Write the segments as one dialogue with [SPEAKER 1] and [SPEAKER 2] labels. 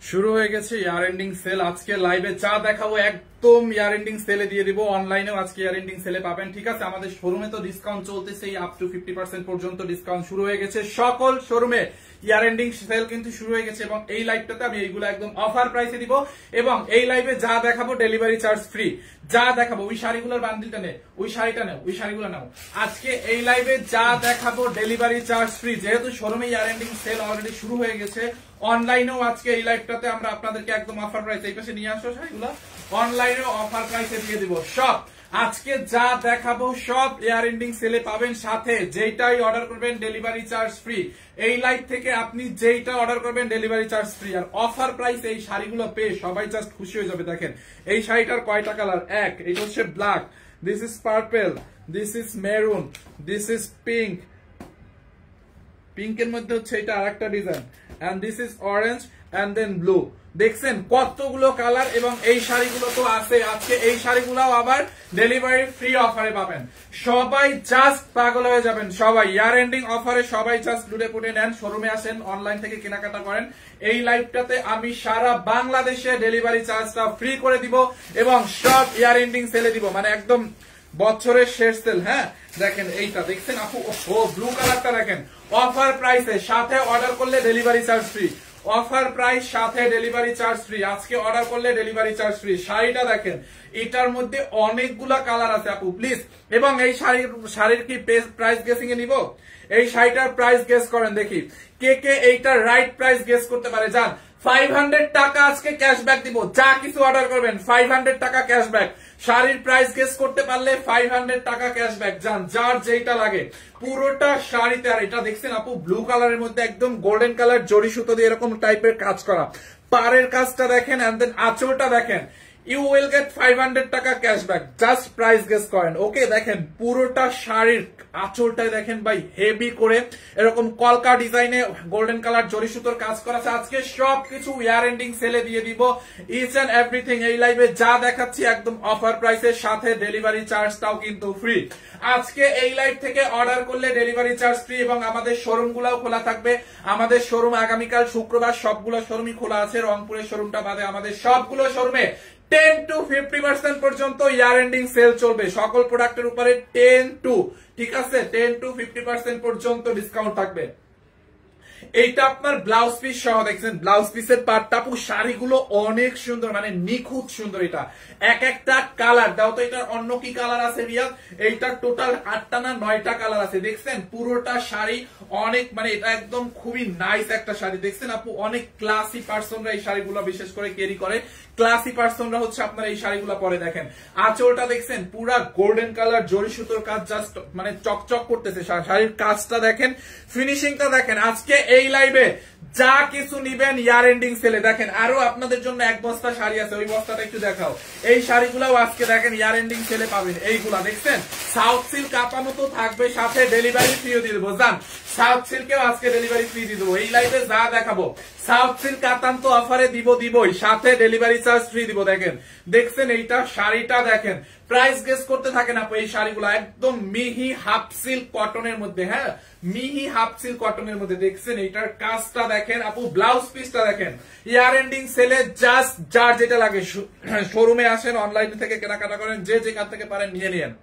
[SPEAKER 1] শুরু হয়ে গেছে ইয়ার এন্ডিং সেল। আজকে লাইভে যা দেখাবো একদম ইয়ার এন্ডিং সেলে দিয়ে দিব। অনলাইনেও আজকে ইয়ার এন্ডিং সেলে পাবেন। ঠিক আছে, আমাদের শোরুমে তো ডিসকাউন্ট চলতেছে, আপ টু 50% পর্যন্ত ডিসকাউন্ট শুরু হয়ে গেছে। সকল শোরুমে ইয়ার এন্ডিং সেল কিন্তু শুরু হয়ে গেছে এবং এই লাইভটাতে আমি এইগুলো একদম অফার প্রাইসে দিব এবং এই লাইভে যা দেখাবো ডেলিভারি চার্জ ফ্রি। যা দেখাবো ওই শাড়িগুলোর বান্ডিলটা নে, ওই শাড়িটা নাও, ওই শাড়িগুলো নাও। আজকে এই লাইভে যা দেখাবো ডেলিভারি চার্জ ফ্রি। যেহেতু শোরুমে ইয়ার এন্ডিং সেল অলরেডি শুরু হয়ে গেছে, অনলাইনেও আজকে এই লাইভটাতে আমরা আপনাদেরকে একদম অফার প্রাইসে, এই পাশে নিয়ে আসো শাড়িগুলো, অনলাইনেও অফার প্রাইসে দিয়ে দিব। সব আজকে যা দেখাবো সব এয়ার এন্ডিং সেলে পাবেন, সাথে যেইটাই অর্ডার করবেন ডেলিভারি চার্জ ফ্রি। এই লাইভ থেকে আপনি যেইটা অর্ডার করবেন ডেলিভারি চার্জ ফ্রি। আর অফার প্রাইস এই শাড়িগুলো পেয়ে সবাই জাস্ট খুশি হয়ে যাবে। দেখেন এই শাড়িটার কয়টা কালার, এক, এটা হচ্ছে black, this is purple, this is maroon, this is pink, পিঙ্কের মধ্যে হচ্ছে এটা আরেকটা design, and this is orange and then blue. দেখছেন কতগুলো কালার এবং এই শাড়িগুলো তো আছে। আজকে এই শাড়িগুলো আবার ডেলিভারি ফ্রি অফারে পাবেন। সবাই জাস্ট পাগল হয়ে যাবেন, সবাই ইয়ার এন্ডিং অফারে সবাই জাস্ট লুটে পুটে নেন। শোরুমে আসেন, অনলাইন থেকে কেনাকাটা করেন। এই লাইভটাতে আমি সারা বাংলাদেশে ডেলিভারি চার্জটা ফ্রি করে দিব এবং সব ইয়ার এন্ডিং সেলে দিব, মানে একদম বছরের শেষ সেল। হ্যাঁ দেখেন এইটা দেখছেন আপু, ও ব্লু কালারটা দেখেন, অফার প্রাইসে, সাথে অর্ডার করলে delivery charge free. Offer price সাথে ডেলিভারি চার্জ ফ্রি। আজকে অর্ডার করলে ডেলিভারি চার্জ ফ্রি। শাড়িটা দেখেন, এটার মধ্যে অনেকগুলা কালার আছে আপু প্লিজ। এবং এই শাড়ির কি প্রাইস গেসিং এ নিব? এই শাড়িটার প্রাইস গেস করেন দেখি, কে কে এইটার রাইট প্রাইস গেস করতে পারে। যান 500 টাকা আজকে ক্যাশব্যাক দিব, যা কিছু অর্ডার করবেন 500 টাকা ক্যাশব্যাক। শাড়ির প্রাইস গেস করতে পারলে 500 টাকা ক্যাশব্যাক। যান যার যেটা লাগে পুরোটা শাড়িতে। আর এটা দেখছেন আপু ব্লু কালারের মধ্যে একদম গোল্ডেন কালার জড়ি সুতো দিয়ে এরকম টাইপের কাজ করা, পাড়ের কাজটা দেখেন, এন্ড দেন আঁচলটা দেখেন। ইউ উইল গেট 500 টাকা ক্যাশব্যাক, জাস্ট প্রাইস গেস করেন। ওকে দেখেন পুরোটা শাড়ির আঁচলটাই দেখেন ভাই হেভি করে এরকম কলকা ডিজাইনে গোল্ডেন কালার জরি সুতোর কাজ করা আছে। আজকে সবকিছু ইয়ার এন্ডিং সেলে দিয়ে দিব, ইচ এন্ড এভরিথিং। এই লাইভে যা দেখাচ্ছি একদম অফার প্রাইসের সাথে ডেলিভারি চার্জটাও কিন্তু ফ্রি। আজকে এই লাইভ থেকে অর্ডার করলে ডেলিভারি চার্জ ফ্রি এবং আমাদের শোরুম গুলাও খোলা থাকবে। আমাদের শোরুম আগামীকাল শুক্রবার সবগুলো শোরুমই খোলা আছে, রংপুরের শোরুমটা বাদে আমাদের সবগুলো শোরুমে 10 to 50% পর্যন্ত ইয়ার এন্ডিং সেল চলবে। সকল প্রোডাক্টের উপরে 10 to, ঠিক আছে, 10 to 50% পর্যন্ত ডিসকাউন্ট থাকবে। এইটা আপনার ব্লাউজ পিস সহ দেখছেন, ব্লাউজ পিসের পার্টটা আপু, শাড়িগুলো অনেক সুন্দর, মানে নিখুঁত সুন্দর। এটা এক একটা কালার দাও তো, এটার অন্য কি কালার আছে রিয়াদ? এইটার টোটাল 8টা না 9টা কালার আছে। দেখছেন পুরোটা শাড়ি অনেক, মানে এটা একদম খুবই নাইস একটা শাড়ি। দেখছেন আপু অনেক ক্লাসি পার্সনরা এই শাড়িগুলো বিশেষ করে ক্যারি করে, ক্লাসি পার্সনরা হচ্ছে আপনার এই শাড়িগুলো পরে। দেখেন আঁচলটা দেখছেন পুরা গোল্ডেন কালার জরি সুতোর কাজ, জাস্ট মানে চকচক করতেছে। শাড়ির কাজটা দেখেন, ফিনিশিংটা দেখেন। আজকে এই লাইভে যা কিছু নিবেন ইয়ার এন্ডিং সেলে। দেখেন আরো আপনাদের জন্য এক বস্তা শাড়ি আছে, ওই বস্তাটা একটু দেখাও। এই শাড়িগুলাও আজকে দেখেন ইয়ার এন্ডিং সেলে পাবেন। এইগুলা দেখছেন সাউথ সিল্ক কাপানো তো থাকবে, সাথে ডেলিভারি ফ্রিও দিয়ে দেবো। জান সাউথ সিল্কেও আজকে ডেলিভারি ফ্রি দিয়ে দেবো। এই লাইভে যা দেখাবো সাউথ সিল্ক কাতান তো অফারে দিবই, সাথে ডেলিভারি চার্জ ফ্রি দিব। দেখেন দেখছেন এইটা শাড়িটা দেখেন, প্রাইস গেস করতে থাকেন আপু। এই শাড়িগুলো একদম মিহি হাফ সিল্ক কটনের মধ্যে, হ্যাঁ মিহি হাফ সিল্ক কটনের মধ্যে। দেখছেন এইটার কাজটা দেখেন আপু, ব্লাউজ পিসটা দেখেন। ইয়ার এন্ডিং সেলে জাস্ট যার যেটা লাগে শোরুমে আসেন, অনলাইন থেকে কেনাকাটা করেন, যে যেখান থেকে পারেন নিয়ে নিয়েন।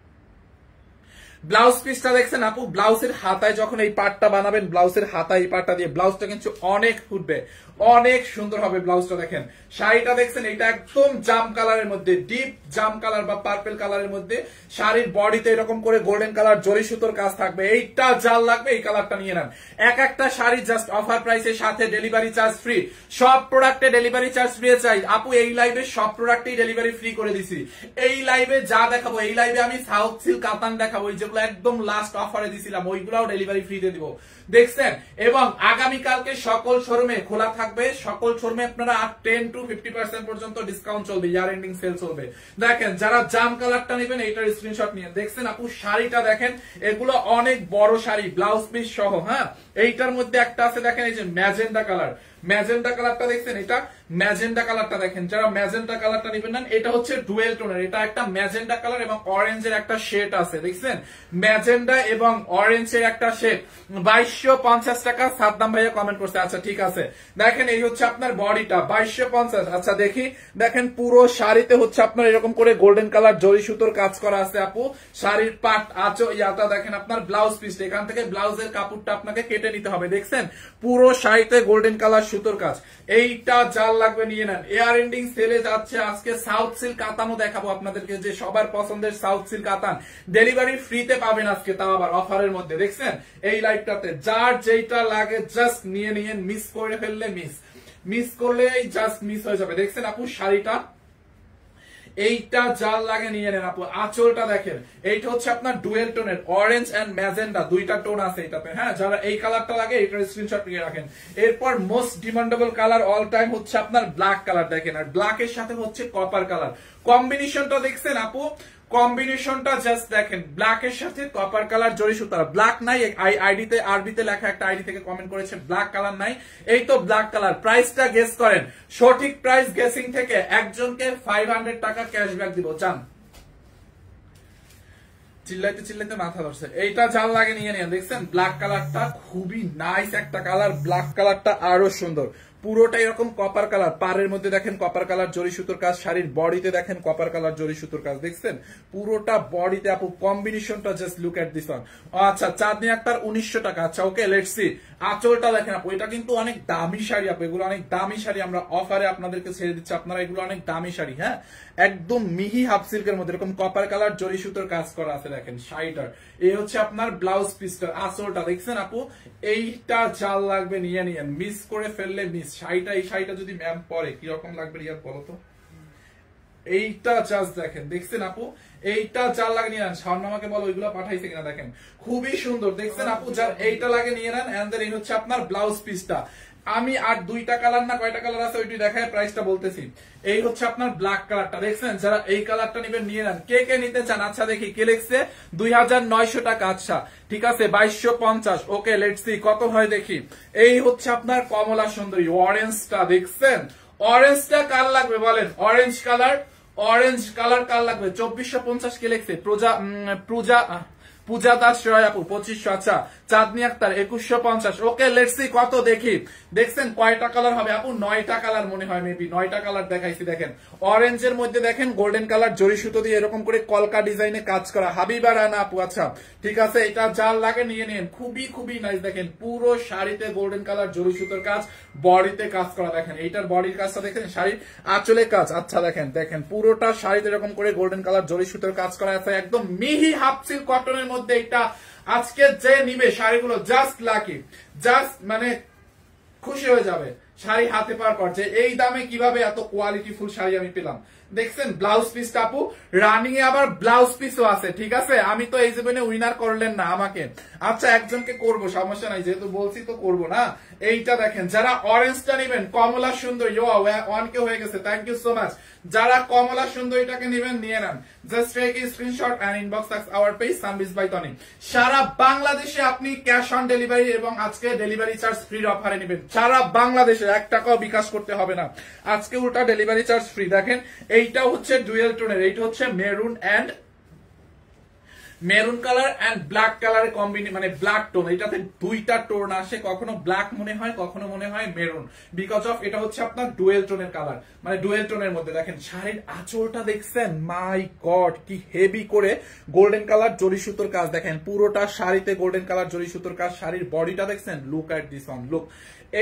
[SPEAKER 1] ব্লাউজ পিসটা দেখছেন আপু, ব্লাউজের হাতায় যখন এই পার্টটা বানাবেন, ব্লাউজের হাতায় এই পার্টটা দিয়ে ব্লাউজটা কিন্তু অনেক ফুটবে, অনেক সুন্দর হবে ব্লাউজটা। দেখেন শাড়িটা দেখছেন, এটা একদম জাম কালারের মধ্যে, ডিপ জাম কালার বা পার্পল কালারের মধ্যে। শাড়ির বডিতে এরকম করে গোল্ডেন কালার জরি সুতোর কাজ থাকবে। এইটা যার লাগবে এই কালারটা নিয়ে নেন। এক একটা শাড়ি জাস্ট অফার প্রাইসের সাথে ডেলিভারি চার্জ ফ্রি। সব প্রোডাক্টে ডেলিভারি চার্জ ফ্রি চাই আপু। এই লাইভে সব প্রোডাক্টেই ডেলিভারি ফ্রি করে দিছি। এই লাইভে যা দেখাবো, এই লাইভে আমি সাউথ সিল্ক কাতান দেখাবো, যেগুলো একদম লাস্ট অফারে দিছিলাম, ওইগুলাও ডেলিভারি ফ্রি দিয়ে দিব। দেখছেন, এবং আগামীকালকে সকল শোরুমে খোলা থাকবে। সকল শোরুমে আপনারা 10 to 50% পর্যন্ত ডিসকাউন্ট চলবে, ইয়ার এন্ডিং সেল চলবে। দেখেন যারা জাম কালারটা নেবেন এইটার স্ক্রিনশট নিয়ে। দেখছেন আপু শাড়িটা দেখেন, এগুলো অনেক বড় শাড়ি, ব্লাউজ পিস সহ। হ্যাঁ এইটার মধ্যে একটা আছে দেখেন, এই যে ম্যাজেন্ডা কালার, ম্যাজেন্টা কালারটা দেখছেন, এটা ম্যাজেন্টা কালারটা দেখেন, যারা ম্যাজেন্টা কালারটা নেবেন নেন, এটা হচ্ছে ডুয়েল টোনের, এটা একটা ম্যাজেন্টা কালার এবং অরেঞ্জের একটা শেড আছে, দেখছেন ম্যাজেন্টা এবং অরেঞ্জের একটা শেড। 2250 টাকা। সাদ্দাম ভাইয়া কমেন্ট করছে, আচ্ছা ঠিক আছে। দেখেন এই হচ্ছে আপনার বডিটা 2250। আচ্ছা দেখি, দেখেন পুরো শাড়িতে হচ্ছে আপনার এরকম করে গোল্ডেন কালার জরি সুতোর কাজ করা আছে আপু। শাড়ির পাট আঁচল ইয়াটা দেখেন আপনার ব্লাউজ পিস, এখান থেকে ব্লাউজের কাপড়টা আপনাকে কেটে নিতে হবে, দেখছেন পুরো শাড়িতে গোল্ডেন কালার সুতোর কাজ। এইটা যার লাগবে নিয়ে নেন। এয়ার এন্ডিং সেলে যাচ্ছে আজকে সাউথ সিল্ক কাতানও দেখাবো আপনাদেরকে, যে সবার পছন্দের সাউথ সিল্ক কাতান ডেলিভারি ফ্রিতে পাবেন আজকে, তাও আবার অফারের মধ্যে। দেখছেন এই লাইভটাতে যার যেটা লাগে জাস্ট নিয়ে নিয়ে, মিস করে ফেললে মিস করলে জাস্ট মিস হয়ে যাবে। দেখছেন আপু শাড়িটা, এইটা যার লাগে নিয়ে নেন আপু। আঁচলটা দেখেন, এইটা হচ্ছে আপনার ডুয়েল টোনের, অরেঞ্জ এন্ড ম্যাজেন্ডা দুইটা টোন আছে এটাতে। হ্যাঁ, যারা এই কালারটা লাগে এটার স্ক্রিনশট নিয়ে রাখেন। এরপর most demandable colour all time হচ্ছে আপনার ব্ল্যাক কালার দেখেন, আর ব্ল্যাকের সাথে হচ্ছে কপার কালার। কম্বিনেশনটা দেখছেন আপু, কম্বিনেশনটা জাস্ট দেখেন, ব্ল্যাক এর সাথে কপার কালার জরি সুতা। ব্ল্যাক নাই আইডিতে, আরবিতে লেখা একটা আইডি থেকে কমেন্ট করেছে ব্ল্যাক কালার নাই, এই তো ব্ল্যাক কালার। প্রাইসটা গেস করেন, সঠিক প্রাইস গেসিং থেকে একজনকে 500 টাকা ক্যাশব্যাক দিব। চান চিল্লাইতে চিল্লাইতে মাথা ধরছে। এইটা যার লাগে নিয়ে নেন। দেখছেন ব্ল্যাক কালারটা খুবই নাইস একটা কালার, ব্ল্যাক কালারটা আরো সুন্দর। পুরোটা এরকম কপার কালার, পাড়ের মধ্যে দেখেন কপার কালার জরি সুতোর কাজ, শাড়ির বডিতে দেখেন কপার কালার জরি সুতোর কাজ, দেখছেন পুরোটা বডিতে আপু। কম্বিনেশনটা just look at this one. আচ্ছা চাঁদনি আক্তার 1900 টাকা। আচ্ছা ওকে, লেটস সি। আঁচলটা দেখেন আপু, এটা কিন্তু অনেক দামি শাড়ি আপু, এগুলো অনেক দামি শাড়ি, আমরা অফারে আপনাদেরকে ছেড়ে দিচ্ছি, আপনারা এগুলো অনেক দামি শাড়ি। হ্যাঁ, একদম মিহি হাফ সিল্কের মধ্যে এরকম কপার কালার জরি সুতোর কাজ করা আছে দেখেন শাড়িটার। এই হচ্ছে আপনার ব্লাউজ পিসটার, আঁচলটা দেখছেন আপু। এইটা জাল লাগবে নিয়ে নিয়েন, মিস করে ফেললে মিস। শাড়িটা, এই শাড়িটা যদি ম্যাম পরে কিরকম লাগবে রিয়াদ বলো তো। এইটা জাস্ট দেখেন, দেখছেন আপু এইটা যার লাগে নিয়ে নেন। শাওন আমাকে বলো ওইগুলো পাঠাইছে কিনা, দেখেন খুবই সুন্দর। দেখছেন আপু, যার এইটা লাগে নিয়ে নেন। এন্ড দেন এই হচ্ছে আপনার ব্লাউজ পিসটা। আমি আর দুইটা কালার না কয়টা কালার আছে ওইটি দেখায় প্রাইসটা বলতেছি। এই হচ্ছে আপনার ব্ল্যাক কালারটা, দেখছেন যারা এই কালারটা নেবেন নিয়ে নেন। কে কে নিতে চান? আচ্ছা দেখি কে লিখছে 2900 টাকা। আচ্ছা ঠিক আছে 2250। ওকে লেটস সি কত হয় দেখি। এই হচ্ছে আপনার কমলা সুন্দরী অরেঞ্জটা, দেখছেন অরেঞ্জটা কার লাগবে বলেন? অরেঞ্জ কালার, অরেঞ্জ কালার কার লাগবে? 2450 কে লিখছে? পূজা দাস রয় আপু 2500। আচ্ছা চাঁদনি আক্তার 2150। ওকে লেটস সি কত দেখি। দেখছেন কয়টা কালার হবে আপু? 9টা কালার মনে হয়, মেবি 9টা কালার দেখাইছি। দেখেন অরেঞ্জের মধ্যে দেখেন গোল্ডেন কালার জরি সুতো দিয়ে এরকম করে কলকা ডিজাইনে কাজ করা, হাবিবা রানা আপু। আচ্ছা ঠিক আছে, এটা যার লাগে নিয়ে নিন, খুবই খুবই নাইস। দেখেন পুরো শাড়িতে গোল্ডেন কালার জরি সুতোর কাজ, বডিতে কাজ করা। দেখেন এইটার বডির কাজটা দেখেন, শাড়ির আঁচলে কাজ। আচ্ছা দেখেন, দেখেন পুরোটা শাড়িতে এরকম করে গোল্ডেন কালার জরি সুতোর কাজ করা আছে, একদম মিহি হাফ সিল্ক কটনের মধ্যে। এটা আজকে যে নিবে শাড়িগুলো জাস্ট লাকি, জাস্ট মানে খুশি হয়ে যাবে শাড়ি হাতে পাওয়ার পর, যে এই দামে কিভাবে এত কোয়ালিটিফুল শাড়ি আমি পেলাম। দেখছেন ব্লাউজ পিসটা আপু, রানিং এ আবার ব্লাউজ পিসও আছে। ঠিক আছে, আমি তো এই জীবনে উইনার করলেন না আমাকে। আচ্ছা একজনকে করবো, সমস্যা নাই, যেহেতু বলছি তো করবো না। এইটা দেখেন, যারা অরেঞ্জটা নেবেন কমলা সুন্দরী, 1K হয়ে গেছে, থ্যাংক ইউ সো মাচ। যারা কমলা সুন্দরীটাকে নেবেন নিয়ে নেন, just take a screenshot and inbox our page Sunbiz by Tony. সারা বাংলাদেশে আপনি ক্যাশ অন ডেলিভারি এবং আজকে ডেলিভারি চার্জ ফ্রি অফারে নেবেন। সারা বাংলাদেশে 1 টাকাও বিকাশ করতে হবে না, আজকে উল্টা ডেলিভারি চার্জ ফ্রি। দেখেন এইটা হচ্ছে ডুয়েল টোনের, এইটা হচ্ছে মেরুন কালার এন্ড ব্ল্যাক কালারের কম্বিনেশন, মানে ব্ল্যাক টোন। এটাতে দুইটা টোন আসে, কখনো ব্ল্যাক মনে হয়, কখনো মনে হয় মেরুন, বিকজ অফ এটা হচ্ছে আপনার ডুয়েল টোনের কালার, মানে ডুয়েল টোনের মধ্যে। দেখেন শাড়ির আঁচলটা দেখছেন, মাই গড কি হেভি করে গোল্ডেন কালার জরি সুতোর কাজ। দেখেন পুরোটা শাড়িতে গোল্ডেন কালার জরি সুতোর কাজ। শাড়ির বডিটা দেখছেন, look at this one, look.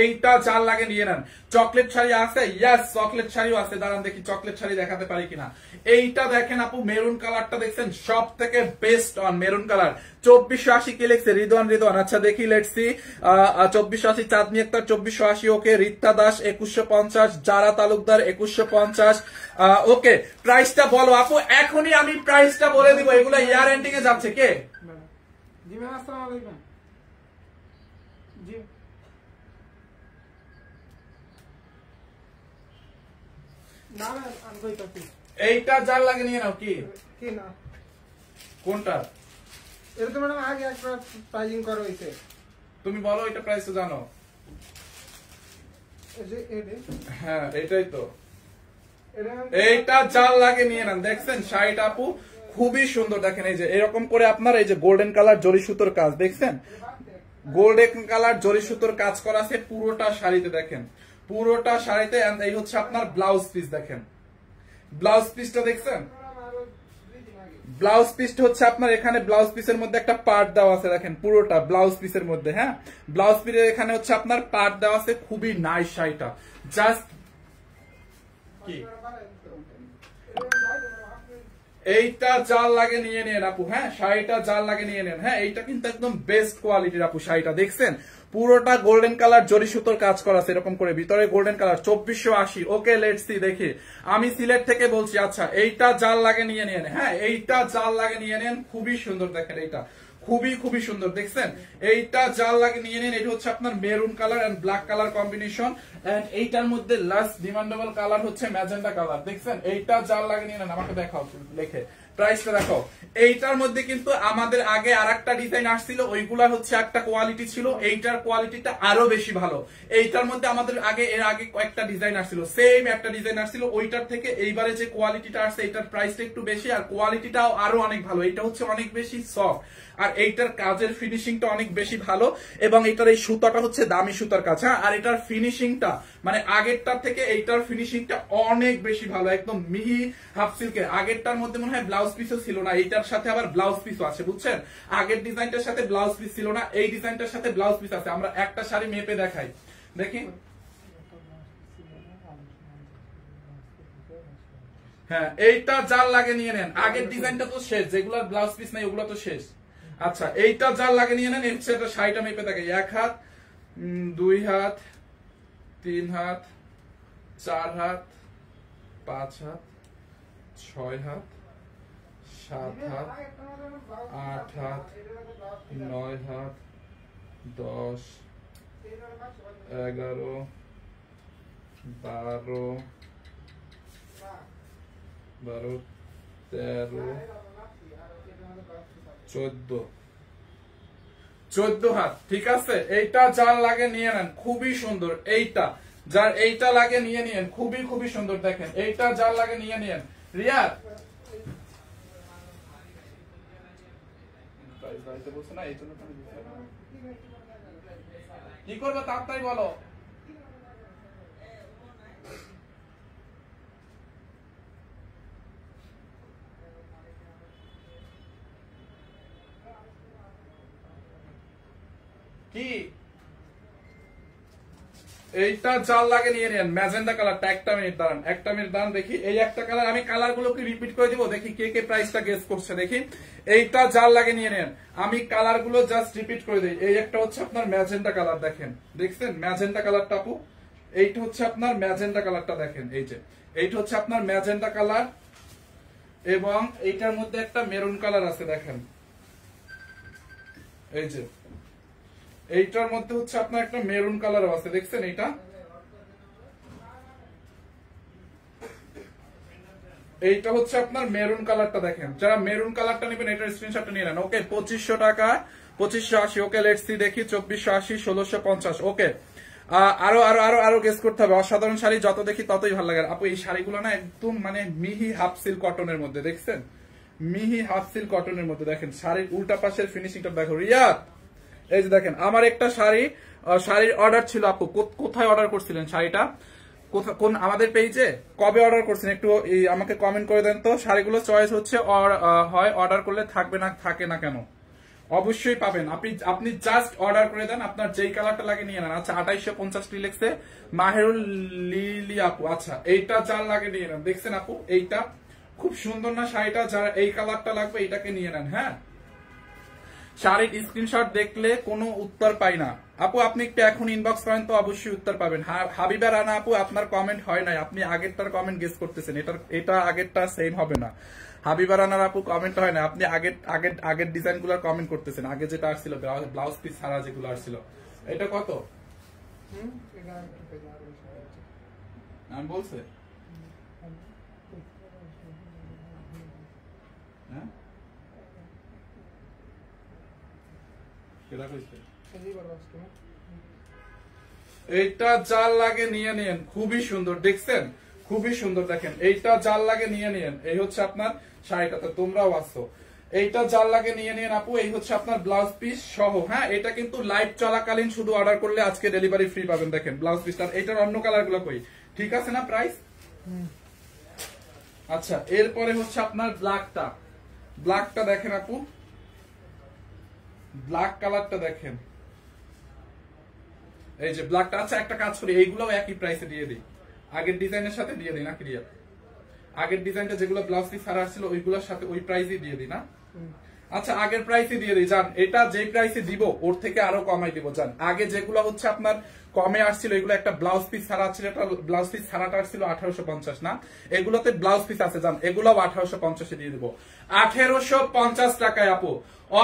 [SPEAKER 1] এইটা যার লাগে নিয়ে নেন। চকলেট শাড়ি আছে, ইয়েস চকলেট শাড়িও আছে, দাঁড়ান দেখি চকলেট শাড়ি দেখাতে পারি কিনা। এইটা দেখেন আপু, মেরুন কালারটা দেখছেন, সব থেকে বেস্ট অন মেরুন কালার। 2480 কে লিখছে রিদওয়ান। আচ্ছা দেখি লেটস সি। 2480 চাঁদনি আক্তার 2480। ওকে রিত্তা দাস 2150। জারা তালুকদার 2150। ওকে প্রাইসটা বলো আপু, এখনই আমি প্রাইসটা বলে দিব। এগুলো ইয়ার এন্ডিং এ যাচ্ছে। কে?
[SPEAKER 2] জি ম্যাম আসসালামু আলাইকুম। জি না না আমি কইতাছি।
[SPEAKER 1] এইটা যার লাগে নিয়ে নাও। কি
[SPEAKER 2] কি না
[SPEAKER 1] কোনটা?
[SPEAKER 2] এটা তো ম্যাডাম আগে একটা প্রাইজিং করা হইছে।
[SPEAKER 1] তুমি বলো এটা প্রাইস জানো? হ্যাঁ এটাই তো, এইটা জাল লাগে নিয়ে নেন। দেখছেন শাড়িটা আপু খুবই সুন্দর, দেখেন এই যে এরকম করে আপনার এই যে গোল্ডেন কালার জরি সুতোর কাজ দেখছেন, গোল্ডেন কালার জরি সুতোর কাজ করা আছে পুরোটা শাড়িতে, দেখেন পুরোটা শাড়িতে। এই হচ্ছে আপনার ব্লাউজ পিস, দেখেন ব্লাউজ পিসটা দেখছেন, ব্লাউজ পিসটা হচ্ছে আপনার এখানে ব্লাউজ পিসের মধ্যে একটা পার্ট দেওয়া আছে, দেখেন পুরোটা ব্লাউজ পিসের মধ্যে। হ্যাঁ ব্লাউজ পিসের এখানে হচ্ছে আপনার পার্ট দেওয়া আছে, খুবই নাইস শাড়িটা। জাস্ট কি এইটা জাল লাগে নিয়ে নেন আপু। হ্যাঁ শাড়িটা জাল লাগে নিয়ে নেন। হ্যাঁ এইটা কিন্তু একদম বেস্ট কোয়ালিটির আপু শাড়িটা, দেখছেন পুরোটা গোল্ডেন কালার জরি সুতোর কাজ করা আছে এরকম করে, ভিতরে golden colour 2480। Okay let's see, দেখি আমি সিলেট থেকে বলছি। আচ্ছা এইটা জাল লাগে নিয়ে নেন। হ্যাঁ এইটা জাল লাগে নিয়ে নেন, খুবই সুন্দর, দেখেন এইটা খুবই খুবই সুন্দর, দেখছেন এইটা জাল লাগে নিয়ে নেন। এটা হচ্ছে আপনার maroon colour and black colour combination, and এইটার মধ্যে লাস্ট ডিমান্ডেবল কালার হচ্ছে ম্যাজেন্ডা কালার, দেখছেন এইটা জাল লাগে নিয়ে নেন। আমাকে দেখাও লিখে প্রাইসটা দেখাও। এইটার মধ্যে কিন্তু আমাদের আগে আরেকটা ডিজাইন আসছিল, ওইগুলা হচ্ছে একটা কোয়ালিটি ছিল, এইটার কোয়ালিটিটা আরো বেশি ভালো। এইটার মধ্যে আমাদের এর আগে কয়েকটা ডিজাইন আসছিল, সেম একটা ডিজাইন আসছিল, ওইটার থেকে এইবারে যে কোয়ালিটিটা আসছে এইটার প্রাইসটা একটু বেশি আর কোয়ালিটিটাও আরো অনেক ভালো। এটা হচ্ছে অনেক বেশি সফট আর এইটার কাজের ফিনিশিংটা অনেক বেশি ভালো, এবং এইটার এই সুতাটা হচ্ছে দামি সুতার কাজ। হ্যাঁ আর এটার ফিনিশিংটা মানে আগেরটার থেকে এইটার ফিনিশিংটা অনেক বেশি ভালো, একদম মিহি হাফ সিল্কের। আগেরটার মধ্যে মনে হয় ব্লাউজ পিসও ছিল না, এইটার সাথে আবার ব্লাউজ পিসও আছে, বুঝছেন আগের ডিজাইনটার সাথে ব্লাউজ পিস ছিল না, এই ডিজাইনটার সাথে ব্লাউজ পিস আছে। আমরা একটা শাড়ি মেপে দেখাই, দেখি। হ্যাঁ এইটা জাল লাগে নিয়ে নেন, আগের ডিজাইনটা তো শেষ, যেগুলোর ব্লাউজ পিস নাই ওগুলো তো শেষ। আচ্ছা এইটা জাল লাগে নিয়ে নেন। হচ্ছে এটা শাড়িটা মেপে দেখে, 1 হাত 2 হাত 3 হাত 4 হাত 5 হাত 6 হাত 7 হাত 8 হাত 9 হাত 10 11 12 13 14 হাত, ঠিক আছে। এইটা যার লাগে নিয়ে নেন, খুবই সুন্দর। এইটা যার এইটা লাগে নিয়ে নিয়েন, খুবই খুবই সুন্দর, দেখেন এইটা যার লাগে নিয়ে নিয়েন। রিয়াদ কি করবে তাড়াতাড়ি বলো। কি এইটা জাল লাগে নিয়ে নেন, ম্যাজেন্ডা কালারটা। একটা মিনিট দাঁড়ান, একটা মিনিট দাঁড়ান, দেখি এই একটা কালার আমি কালার গুলোকে রিপিট করে দিব, দেখি কে কে প্রাইসটা গেস করছে। দেখি এইটা জাল লাগে নিয়ে নেন, আমি কালার গুলো জাস্ট রিপিট করে দিই। এই একটা হচ্ছে আপনার ম্যাজেন্ডা কালার, দেখেন দেখছেন ম্যাজেন্ডা কালারটা আপু, এইটা হচ্ছে আপনার ম্যাজেন্ডা কালারটা, দেখেন এই যে এইটা হচ্ছে আপনার ম্যাজেন্ডা কালার, এবং এইটার মধ্যে একটা মেরুন কালার আছে, দেখেন এই যে এইটার মধ্যে হচ্ছে আপনার একটা মেরুন কালার আছে, দেখছেন এইটা। এইটা হচ্ছে আপনার মেরুন কালারটা, দেখেন যারা মেরুন কালারটা নেবেন এটার স্ক্রিনশটটা নিয়ে নেন। ওকে 2500 টাকা, 2580। ওকে লেটস সি, দেখি 2480, 1650। ওকে আরো আরো আরো আরো গেস করতে হবে। অসাধারণ শাড়ি যত দেখি ততই ভালো লাগে আপু। এই শাড়িগুলো না একদম মানে মিহি হাফ সিল্ক কটনের মধ্যে, দেখছেন মিহি হাফ সিল্ক কটনের মধ্যে। দেখেন শাড়ির উল্টা পাশের ফিনিশিংটা দেখো রিয়াদ, এই যে দেখেন আমার একটা শাড়ির অর্ডার ছিল আপু। কোথায় অর্ডার করছিলেন শাড়িটা? কোন আমাদের পেজে কবে অর্ডার করছেন একটু আমাকে কমেন্ট করে দেন তো। শাড়িগুলো চয়েস হচ্ছে হয় অর্ডার করলে থাকবে না, থাকে না কেন? অবশ্যই পাবেন, আপনি জাস্ট অর্ডার করে দেন, আপনার যেই কালারটা লাগে নিয়ে নেন। আচ্ছা 2850 লিখছে মাহেরুল লিলি আপু। আচ্ছা এইটা যার লাগে নিয়ে নেন, দেখছেন আপু এইটা খুব সুন্দর না শাড়িটা? যারা এই কালারটা লাগবে এইটাকে নিয়ে নেন। হ্যাঁ শাড়ির স্ক্রিনশট দেখলে কোনো উত্তর পাই না আপু, আপনি একটু এখন ইনবক্স করেন তো অবশ্যই উত্তর পাবেন। হাবিবা রানা আপু আপনার কমেন্ট হয় নাই, আপনি আগেরটার কমেন্ট গেস করতেছেন, এটা আগেরটা সেম হবে না। হাবিবা রানার আপু কমেন্ট হয় না, আপনি আগের ডিজাইন গুলার কমেন্ট করতেছেন। আগে যেটা আসছিল ব্লাউজ পিস ছাড়া যেগুলো আসছিল। এটা কত আমি বলছে? হ্যাঁ এইটা যার লাগে নিয়ে নিন, খুবই সুন্দর দেখছেন, খুবই সুন্দর দেখেন, এইটা যার লাগে নিয়ে নিন। এই হচ্ছে আপনার শাড়িটাতে, তোমরাও আসছো, এইটা যার লাগে নিয়ে নিন আপু। এই হচ্ছে আপনার ব্লাউজ পিস সহ। হ্যাঁ, এটা কিন্তু লাইভ চলাকালীন শুধু অর্ডার করলে আজকে ডেলিভারি ফ্রি পাবেন। দেখেন ব্লাউজ পিসটা, এটার অন্য কালার গুলো কই, ঠিক আছে না প্রাইস? আচ্ছা, এরপরে হচ্ছে আপনার ব্ল্যাকটা, ব্ল্যাকটা দেখেন আপু, ব্ল্যাক কালারটা দেখেন, এই যে ব্ল্যাকটা। আচ্ছা একটা কাজ করি, এইগুলোও একই প্রাইসে দিয়ে দিই, আগের ডিজাইনের সাথে দিয়ে দিই নাকি রিয়া? আগের ডিজাইনটা যেগুলো ব্লাউজ পিস ছাড়া আসছিল ওইগুলোর সাথে ওই প্রাইসই দিয়ে দিই না? আচ্ছা আগের প্রাইসই দিয়ে দিই জান, এটা যেই প্রাইসে দিব ওর থেকে আরো কমাই দিব জান। আগে যেগুলো হচ্ছে আপনার কমে আসছিল, এগুলো একটা ব্লাউজ পিস ছাড়া ছিল, একটা ব্লাউজ পিস ছাড়াটা আসছিল 1850 না, এগুলোতে ব্লাউজ পিস আছে জান, এগুলো 1850 দিয়ে দিব। 1850 টাকায় আপু,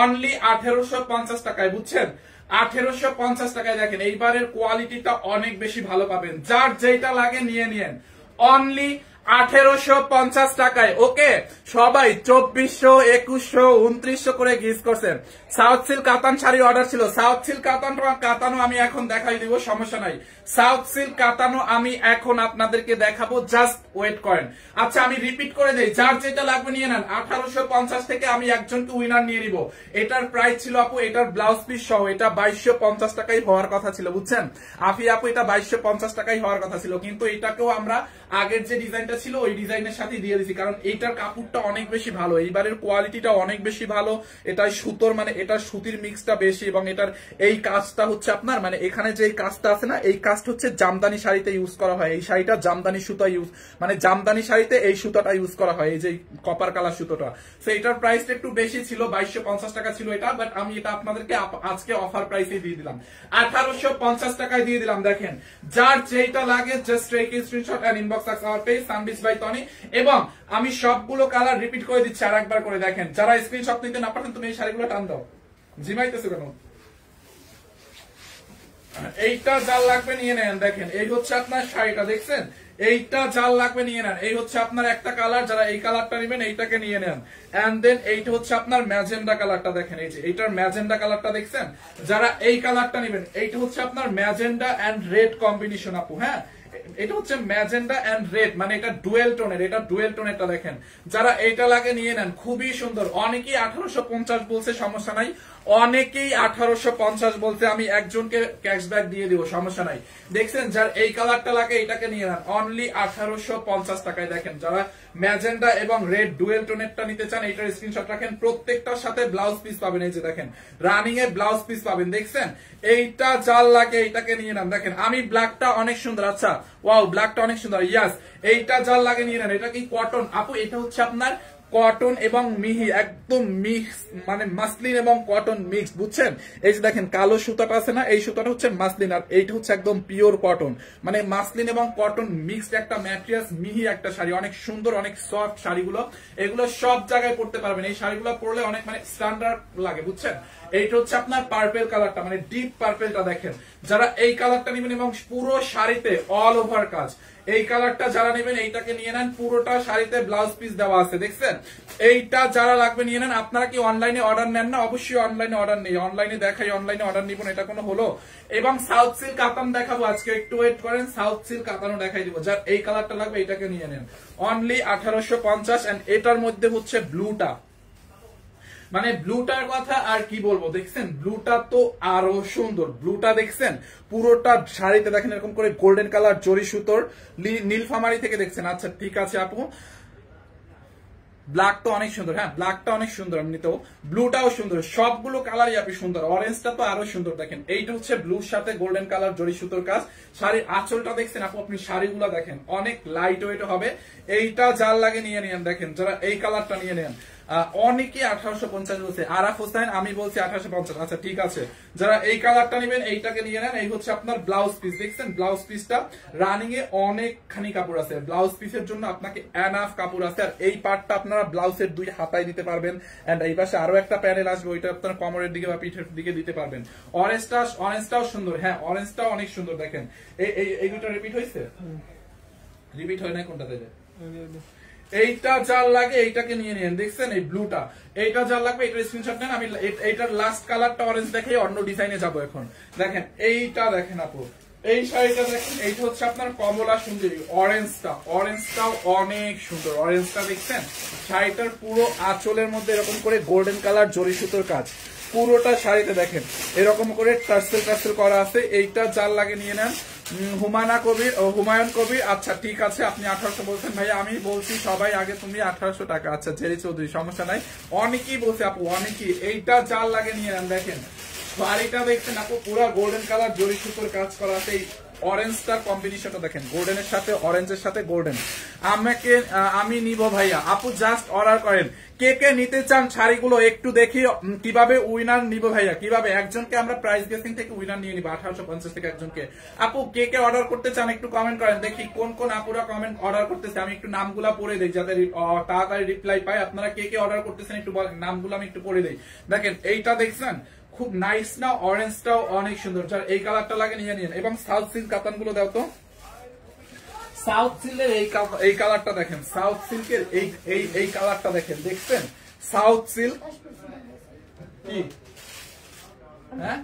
[SPEAKER 1] অনলি 1850 টাকায়, বুঝছেন? 1850 টাকায়। দেখেন এইবারের কোয়ালিটিটা অনেক বেশি ভালো পাবেন, যার যেটা লাগে নিয়ে নিন, অনলি 1850 টাকায়। ওকে সবাই 2400, 2100, 2900 করে গিস করছেন। সাউথ সিল্ক কাতান শাড়ি অর্ডার ছিল, সাউথ সিল্ক কাতানো আমি এখন দেখাই দিব, সমস্যা নাই। সাউথ সিল্ক কাতানো আমি এখন আপনাদেরকে দেখাবো, জাস্ট ওয়েট করেন। আচ্ছা আমি রিপিট করে দেই, যার যেটা লাগবে নিয়ে নেন। 1850 থেকে আমি একজনকে উইনার নিয়ে নিব। এটার প্রাইস ছিল আপু, এটার ব্লাউজ পিস সহ এটা 2250 টাকাই হওয়ার কথা ছিল, বুঝছেন আফি আপু? এটা 2250 টাকাই হওয়ার কথা ছিল, কিন্তু এটাকেও আমরা আগের যে ডিজাইনটা ছিল ওই ডিজাইনের সাথে দিয়ে দিছি, কারণ এইটার কাপড়টা অনেক বেশি ভালো, এইবারের কোয়ালিটিটা অনেক বেশি ভালো। এটাই সুতোর মানে এটার সুতির মিক্সটা বেশি, এবং এটার এই কাজটা হচ্ছে আপনার মানে এখানে যে কাজটা আছে না, এই কাজটা হচ্ছে জামদানি শাড়িতে ইউজ করা হয়। এই শাড়িটা জামদানি সুতা ইউজ, মানে জামদানি শাড়িতে এই সুতাটা ইউজ করা হয়, এই যে কপার কালার সুতোটা। তো এটার প্রাইসটা একটু বেশি ছিল, 2250 টাকা ছিল এটা, বাট আমি এটা আপনাদেরকে আজকে অফার প্রাইসে দিয়ে দিলাম, 1850 টাকায় দিয়ে দিলাম। দেখেন যার যেটা লাগে just take a screenshot and inbox our page Sunbeach by Tony. এবং আমি সবগুলো কালার রিপিট করে দিচ্ছি আরেকবার করে, দেখেন যারা স্ক্রিনশট নিতে না পারেন তুমি এই শাড়িগুলো টান দাও, জিমাইতেছো কেন? এইটা যার লাগবে নিয়ে নেন। দেখেন এই হচ্ছে আপনার শাড়িটা, দেখছেন? এইটা যার লাগবে নিয়ে নেন। এই হচ্ছে আপনার একটা কালার, যারা এই কালারটা নেবেন এইটাকে নিয়ে নেন। এন্ড দেন এইটা হচ্ছে আপনার ম্যাজেন্ডা কালারটা, দেখেন এই যে এইটার ম্যাজেন্ডা কালারটা দেখছেন, যারা এই কালারটা নেবেন। এইটা হচ্ছে আপনার ম্যাজেন্ডা এন্ড রেড কম্বিনেশন আপু। হ্যাঁ এটা হচ্ছে ম্যাজেন্ডা এন্ড রেড, মানে এটা ডুয়েল টোনের, এটা ডুয়েল টোনেরটা দেখেন, যারা এইটা লাগে নিয়ে নেন, খুবই সুন্দর। অনেকেই 1850 বলছে, সমস্যা নাই, অনেকেই 1850 বলতে আমি একজনকে ক্যাশব্যাক দিয়ে দিব, সমস্যা নাই। দেখছেন যার এই কালারটা লাগে এটাকে নিয়ে নেন, অনলি 1850 টাকায়। দেখেন যারা ম্যাজেন্ডা এবং রেড ডুয়েল টোনেরটা নিতে চান এইটার স্ক্রিনশট রাখেন, প্রত্যেকটার সাথে ব্লাউজ পিস পাবেন। এই যে দেখেন রানিং এ ব্লাউজ পিস পাবেন, দেখছেন? এইটা যার লাগে এইটাকে নিয়ে নেন। দেখেন আমি ব্ল্যাকটা অনেক সুন্দর, আচ্ছা ওয়াও ব্ল্যাকটা অনেক সুন্দর, ইয়াস এইটা যার লাগে নিয়ে নেন। এটা কি কটন আপু? এটা হচ্ছে আপনার কটন এবং মিহি, একদম মিক্স, মানে মাসলিন এবং কটন মিক্স, বুঝছেন? এই যে দেখেন কালো সুতাটা আছে না, এই সুতাটা হচ্ছে মাসলিন, আর এইটা হচ্ছে একদম পিওর কটন, মানে মাসলিন এবং কটন মিক্সড একটা ম্যাটেরিয়ালস, মিহি একটা শাড়ি, অনেক সুন্দর, অনেক সফট শাড়িগুলো। এগুলো সব জায়গায় পড়তে পারবেন, এই শাড়িগুলো পরলে অনেক মানে স্ট্যান্ডার্ড লাগে, বুঝছেন? এইটা হচ্ছে আপনার পার্পেল কালারটা, মানে ডিপ পার্পেলটা। দেখেন যারা এই কালারটা নেবেন এবং পুরো শাড়িতে অল ওভার কাজ, এই কালারটা যারা নেবেন এইটাকে নিয়ে নেন, পুরোটা শাড়িতে ব্লাউজ পিস দেওয়া আছে, দেখছেন? এইটা যারা লাগবে নিয়ে নেন। আপনারা কি অনলাইনে অর্ডার নেন না? অবশ্যই অনলাইনে অর্ডার নেই, অনলাইনে দেখাই, অনলাইনে অর্ডার নিব না, এটা কোনো হলো? এবং সাউথ সিল্ক কাতান দেখাবো আজকে, একটু ওয়েট করেন, সাউথ সিল্ক কাতানও দেখাই দিব। যার এই কালারটা লাগবে এইটাকে নিয়ে নেন, অনলি 1850। এন্ড এটার মধ্যে হচ্ছে ব্লুটা, মানে ব্লুটার কথা আর কি বলবো, দেখছেন ব্লুটা তো আরো সুন্দর। ব্লুটা দেখছেন পুরোটা শাড়িতে, দেখেন এরকম করে গোল্ডেন কালার জরি সুতোর, নীলফামারি থেকে দেখছেন। আচ্ছা ঠিক আছে আপু, ব্ল্যাক তো অনেক সুন্দর, হ্যাঁ ব্ল্যাকটা অনেক সুন্দর, এমনিতেও ব্লুটাও সুন্দর, সবগুলো কালারই আপনি সুন্দর। অরেঞ্জটা তো আরো সুন্দর, দেখেন এইটা হচ্ছে ব্লুর সাথে গোল্ডেন কালার জরি সুতোর কাজ। শাড়ির আঁচলটা দেখছেন আপু, আপনি শাড়িগুলো দেখেন অনেক লাইট ওয়েট হবে। এইটা যার লাগে নিয়ে নেন, দেখেন যারা এই কালারটা নিয়ে নেন। অনেকে 1850 বলছে, আরাফ হোসেন আমি বলছি 1850। আচ্ছা ঠিক আছে, যারা এই কালারটা নেবেন এইটাকে নিয়ে নেন। এই হচ্ছে আপনার ব্লাউজ পিস, দেখছেন ব্লাউজ পিসটা রানিং এ অনেকখানি কাপড় আছে, ব্লাউজ পিসের জন্য আপনাকে এনাফ কাপড় আছে। আর এই পার্টটা আপনারা ব্লাউজের দুই হাতায় দিতে পারবেন, এন্ড এই পাশে আরো একটা প্যানেল আসবে, ওইটা আপনার কোমরের দিকে বা পিঠের দিকে দিতে পারবেন। অরেঞ্জটাও সুন্দর, হ্যাঁ অরেঞ্জটাও অনেক সুন্দর। দেখেন এই দুটো রিপিট হয়েছে, রিপিট হয় না কোনটাতে যায়? এইটা যার লাগে এইটাকে নিয়ে নেন, দেখছেন এই ব্লুটা, এইটা যার লাগবে এটার স্ক্রিনশট নেন। আমি এইটার লাস্ট কালারটা অরেঞ্জ দেখে অন্য ডিজাইনে যাবো এখন। দেখেন এইটা দেখেন আপু, এই শাড়িটা দেখেন, এইটা হচ্ছে আপনার কমলা সুন্দরী, অরেঞ্জটাও অনেক সুন্দর। অরেঞ্জটা দেখছেন, শাড়িটার পুরো আঁচলের মধ্যে এরকম করে গোল্ডেন কালার জরি সুতোর কাজ, পুরোটা শাড়িতে দেখেন এরকম করে টার্সেল করা আছে। এইটা যার লাগে নিয়ে নেন। হুমায়ুন কবির, আচ্ছা ঠিক আছে, আপনি 1800 বলছেন ভাইয়া, আমি বলছি সবাই আগে তুমি 1800 টাকা। আচ্ছা জেরি চৌধুরী, সমস্যা নাই, অনেকেই বলছে আপু, অনেকেই। এইটা যার লাগে নিয়ে নেন। দেখেন শাড়িটা দেখছেন আপু, পুরো গোল্ডেন কালার জরি সুতোর কাজ করা আছে। এই অরেঞ্জটার কম্বিনেশনটা দেখেন, গোল্ডেনের সাথে অরেঞ্জের সাথে গোল্ডেন। আমি নিব ভাইয়া, আপু জাস্ট অর্ডার করেন। কে কে নিতে চান শাড়িগুলো একটু দেখি, কিভাবে উইনার নিব ভাইয়া, কিভাবে একজনকে আমরা প্রাইস গেসিং থেকে উইনার নিয়ে নিব 1850 থেকে একজনকে। আপু কে কে অর্ডার করতে চান একটু কমেন্ট করেন, দেখি কোন কোন আপুরা কমেন্ট অর্ডার করতেছে। আমি একটু নামগুলা পড়ে দেই যাতে তাড়াতাড়ি রিপ্লাই পাই। আপনারা কে কে অর্ডার করতেছেন একটু বলেন, নামগুলো আমি একটু পড়ে দেই। দেখেন এইটা দেখছেন, খুব নাইস না, অরেঞ্জটাও অনেক সুন্দর। যার এই কালারটা লাগে নিয়ে নিন। এবং সাউথ সিল্ক কাতান গুলো দাও তো, সাউথ সিল্কের এই কালারটা দেখেন, সাউথ সিল্কের এই কালারটা দেখেন, দেখছেন সাউথ সিল্ক কি, হ্যাঁ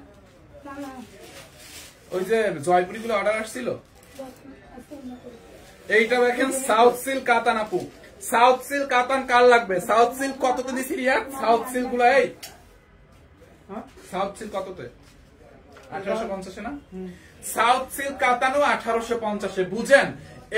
[SPEAKER 1] ওই যে জয়পুরি গুলো অর্ডার আসছিল, এইটা দেখেন সাউথ সিল্ক কাতান। আপু সাউথ সিল্ক কাতান কার লাগবে? সাউথ সিল্ক কততে দিছি রিয়া? সাউথ সিল্ক গুলো এই সাউথ সিল্ক কততে? 1850 না? সাউথ সিল্ক কাতানও 1850। বুঝেন?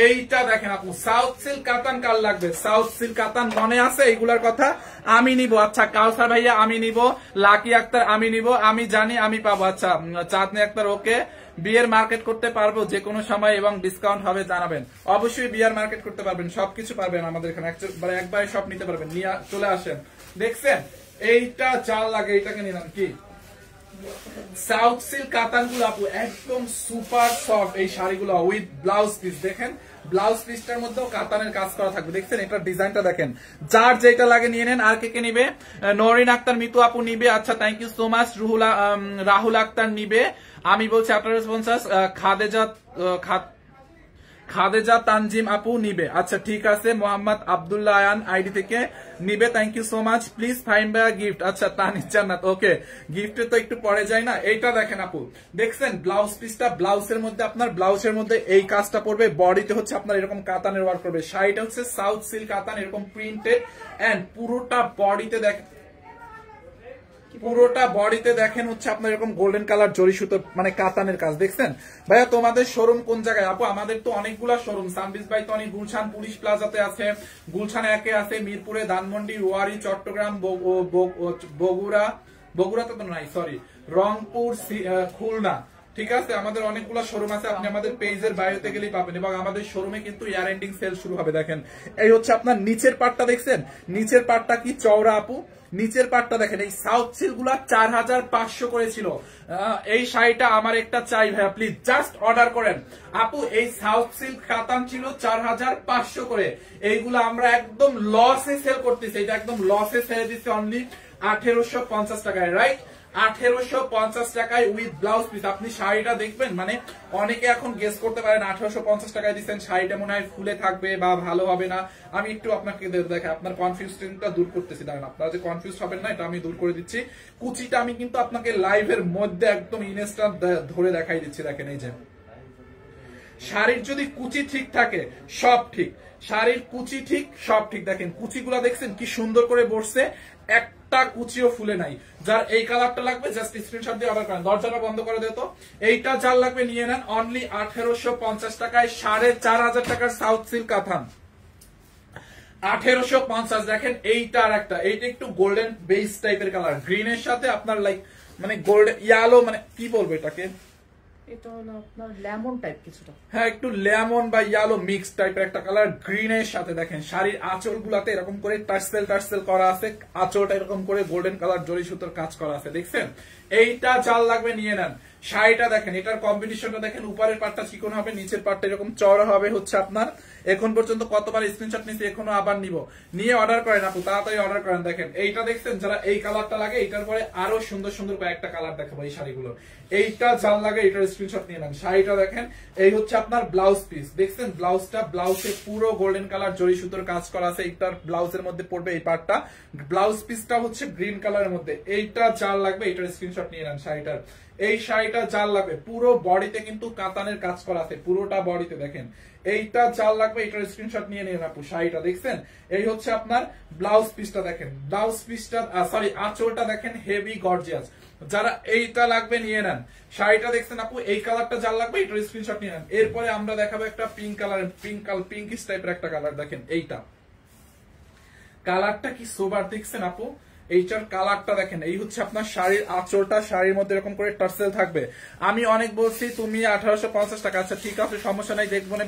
[SPEAKER 1] এইটা দেখেন আপু, সাউথ সিল্ক কাতান কার লাগবে? সাউথ সিল্ক কাতান মনে আছে এইগুলার কথা? আমি নিব। আচ্ছা কাউসার ভাইয়া আমি নিব, লাকি আক্তার আমি নিব, আমি জানি আমি পাবো। আচ্ছা চাঁদনি আক্তার ওকে। বিয়ের মার্কেট করতে পারবো যে কোনো সময় এবং ডিসকাউন্ট হবে জানাবেন। অবশ্যই বিয়ার মার্কেট করতে পারবেন, সবকিছু পারবেন আমাদের এখানে, একবারে সব নিতে পারবেন, নিয়ে চলে আসেন। দেখছেন এইটা চাল লাগে, এইটাকে নিলাম কি সাউথ সিল্ক কাতান গুলো আপু একদম সুপার সফট। এই শাড়িগুলো উইথ ব্লাউজ পিস, দেখেন ব্লাউজ পিসটার মধ্যেও কাতানের কাজ করা থাকবে। দেখছেন এটার ডিজাইনটা দেখেন, যার যেটা লাগে নিয়ে নেন। আর কে কে নিবে? নরিন আক্তার মিতু আপু নিবে। আচ্ছা thank you so much. Rahul Akhtar নিবে। আমি বলছি আপনার রেসপন্সাস। খাদেজা তানজিম আপু নিবে। আচ্ছা ঠিক আছে। মোহাম্মদ আব্দুল্লাহ আয়ান আইডি থেকে নিবে, thank you so much. Please find by gift. আচ্ছা তানিজ জান্নাত ওকে, গিফটে তো একটু পরে যায় না। এইটা দেখেন আপু, দেখছেন ব্লাউজ পিসটা, ব্লাউজের মধ্যে আপনার ব্লাউজের মধ্যে এই কাজটা পড়বে, বডিতে হচ্ছে আপনার এরকম কাতানের ওয়ার্ক করবে। শাড়িটা হচ্ছে সাউথ সিল্ক কাতান, এরকম প্রিন্টেড, এন্ড পুরোটা বডিতে দেখেন, পুরোটা বডিতে দেখেন হচ্ছে আপনার এরকম গোল্ডেন কালার জরি সুতো মানে কাতানের কাজ। দেখছেন ভাইয়া তোমাদের শোরুম কোন জায়গায়? আপু আমাদের তো অনেকগুলা showroom, Sunbiz by Tony Gulshan police প্লাজাতে আছে, গুলশান 1 এ আছে, মিরপুরে, ধানমন্ডি, রুয়ারি, চট্টগ্রাম, বগুড়াতে তো নাই, সরি, রংপুর, খুলনা। ঠিক আছে, আমাদের অনেকগুলো শোরুম আছে, আপনি আমাদের পেজের বায়োতে গেলেই পাবেন। এবং আমাদের শোরুমে কিন্তু ইয়ার এন্ডিং সেল শুরু হবে। দেখেন এই হচ্ছে আপনার নিচের পার্টটা, দেখছেন নিচের পার্টটা কি চওড়া আপু, নিচের পার্টটা দেখেন। এই সাউথ সিল্ক গুলা 4500 করেছিল। এই শাড়িটা আমার একটা চাই ভাইয়া, প্লিজ জাস্ট অর্ডার করেন। আপু এই সাউথ সিল্ক কাতান ছিল 4500 করে, এইগুলো আমরা একদম লসে সেল করতেছি। এটা একদম লসে ছেড়ে দিচ্ছি অনলি 1850 টাকায়, রাইট? 1850 টাকায় উইথ ব্লাউজ পিস। আপনি শাড়িটা দেখবেন, মানে অনেকে এখন গেস করতে পারেন 1850 টাকায় দিচ্ছেন, শাড়িটা মনে হয় ফুলে থাকবে বা ভালো হবে না। আমি একটু আপনাকে দেখে আপনার কনফিউশনটা দূর করতেছি, দাঁড়ান, আপনারা যে কনফিউজ হবেন না, এটা আমি দূর করে দিচ্ছি। কুচিটা আমি কিন্তু আপনাকে লাইভের মধ্যে একদম ইনস্ট্যান্ট ধরে দেখাই দিচ্ছি। দেখেন এই যে শাড়ির যদি কুচি ঠিক থাকে সব ঠিক, শাড়ির কুচি ঠিক সব ঠিক। দেখেন কুচিগুলা দেখছেন কি সুন্দর করে বসছে, একটা কুচিও ফুলে নাই। যার এই কালারটা লাগবে জাস্ট স্ক্রিনশট দিয়ে অর্ডার করেন। দরজাটা বন্ধ করে দিও তো। এইটা যার লাগবে নিয়ে নেন অনলি 1850 টাকায়, 4500 টাকার সাউথ সিল্ক কাতান 1850। দেখেন এইটা আর একটা, এইটা একটু গোল্ডেন বেস টাইপের কালার, গ্রিনের সাথে আপনার লাইক মানে গোল্ডেন ইয়ালো, মানে কি বলবো এটাকে,
[SPEAKER 3] এটা হলো আপনার লেমন টাইপ কিছুটা,
[SPEAKER 1] হ্যাঁ একটু লেমন বা ইয়ালো মিক্স টাইপের একটা কালার গ্রিনের সাথে। দেখেন শাড়ির আঁচল গুলাতে এরকম করে টার্সেল করা আছে, আঁচলটা এরকম করে গোল্ডেন কালার জরি সুতোর কাজ করা আছে। দেখছেন এইটা চাল লাগবে নিয়ে নেন। শাড়িটা দেখেন, এটার কম্বিনেশনটা দেখেন, উপরের পাটটা চিকন হবে, নিচের পাটটা এরকম চওড়া হবে হচ্ছে আপনার। এখন পর্যন্ত কতবার স্ক্রিনশট নিয়েছি, এখনো আবার নিব, নিয়ে অর্ডার করেন আপু, তাড়াতাড়ি অর্ডার করেন। দেখেন এইটা দেখছেন, যারা এই কালারটা লাগে, এইটার পরে আরো সুন্দর সুন্দর কয়েকটা কালার দেখাবো এই শাড়িগুলো। এইটা যার লাগে এটার স্ক্রিনশট নিয়ে নেন। শাড়িটা দেখেন, এই হচ্ছে আপনার ব্লাউজ পিস। দেখছেন ব্লাউজটা, ব্লাউজে পুরো গোল্ডেন কালার জরি সুতোর কাজ করা আছে। এইটার ব্লাউজের মধ্যে পড়বে এই পার্টটা, ব্লাউজ পিসটা হচ্ছে গ্রিন কালারের মধ্যে। এইটা যার লাগবে এটার স্ক্রিনশট নিয়ে নেন শাড়িটার। এই শাড়িটা যার লাগবে পুরো বডিতে কিন্তু কাতানের কাজ করা আছে, পুরোটা বডিতে দেখেন। এইটা যার লাগবে এটার স্ক্রিনশট নিয়ে নিন আপু। শাড়িটা দেখছেন, এই হচ্ছে আপনার ব্লাউজ পিসটা দেখেন, ব্লাউজ পিসটা সরি আঁচলটা দেখেন হেভি গর্জিয়াস। যারা এইটা লাগবে নিয়ে নেন। শাড়িটা দেখছেন আপু, এই কালারটা যার লাগবে এটার স্ক্রিনশট নিয়ে নেন। এরপরে আমরা দেখাবো একটা পিঙ্ক কালার, পিঙ্কিশ টাইপের একটা কালার দেখেন। এইটা কালারটা কি সোবার দেখছেন আপু, এইটার কালারটা দেখেন। এই হচ্ছে আপনার শাড়ির আঁচলটা, শাড়ির মধ্যে এরকম করে টার্সেল থাকবে। আমি অনেক বলছি তুমি 1850 টাকা, আচ্ছা ঠিক আছে সমস্যা নাই, দেখবো না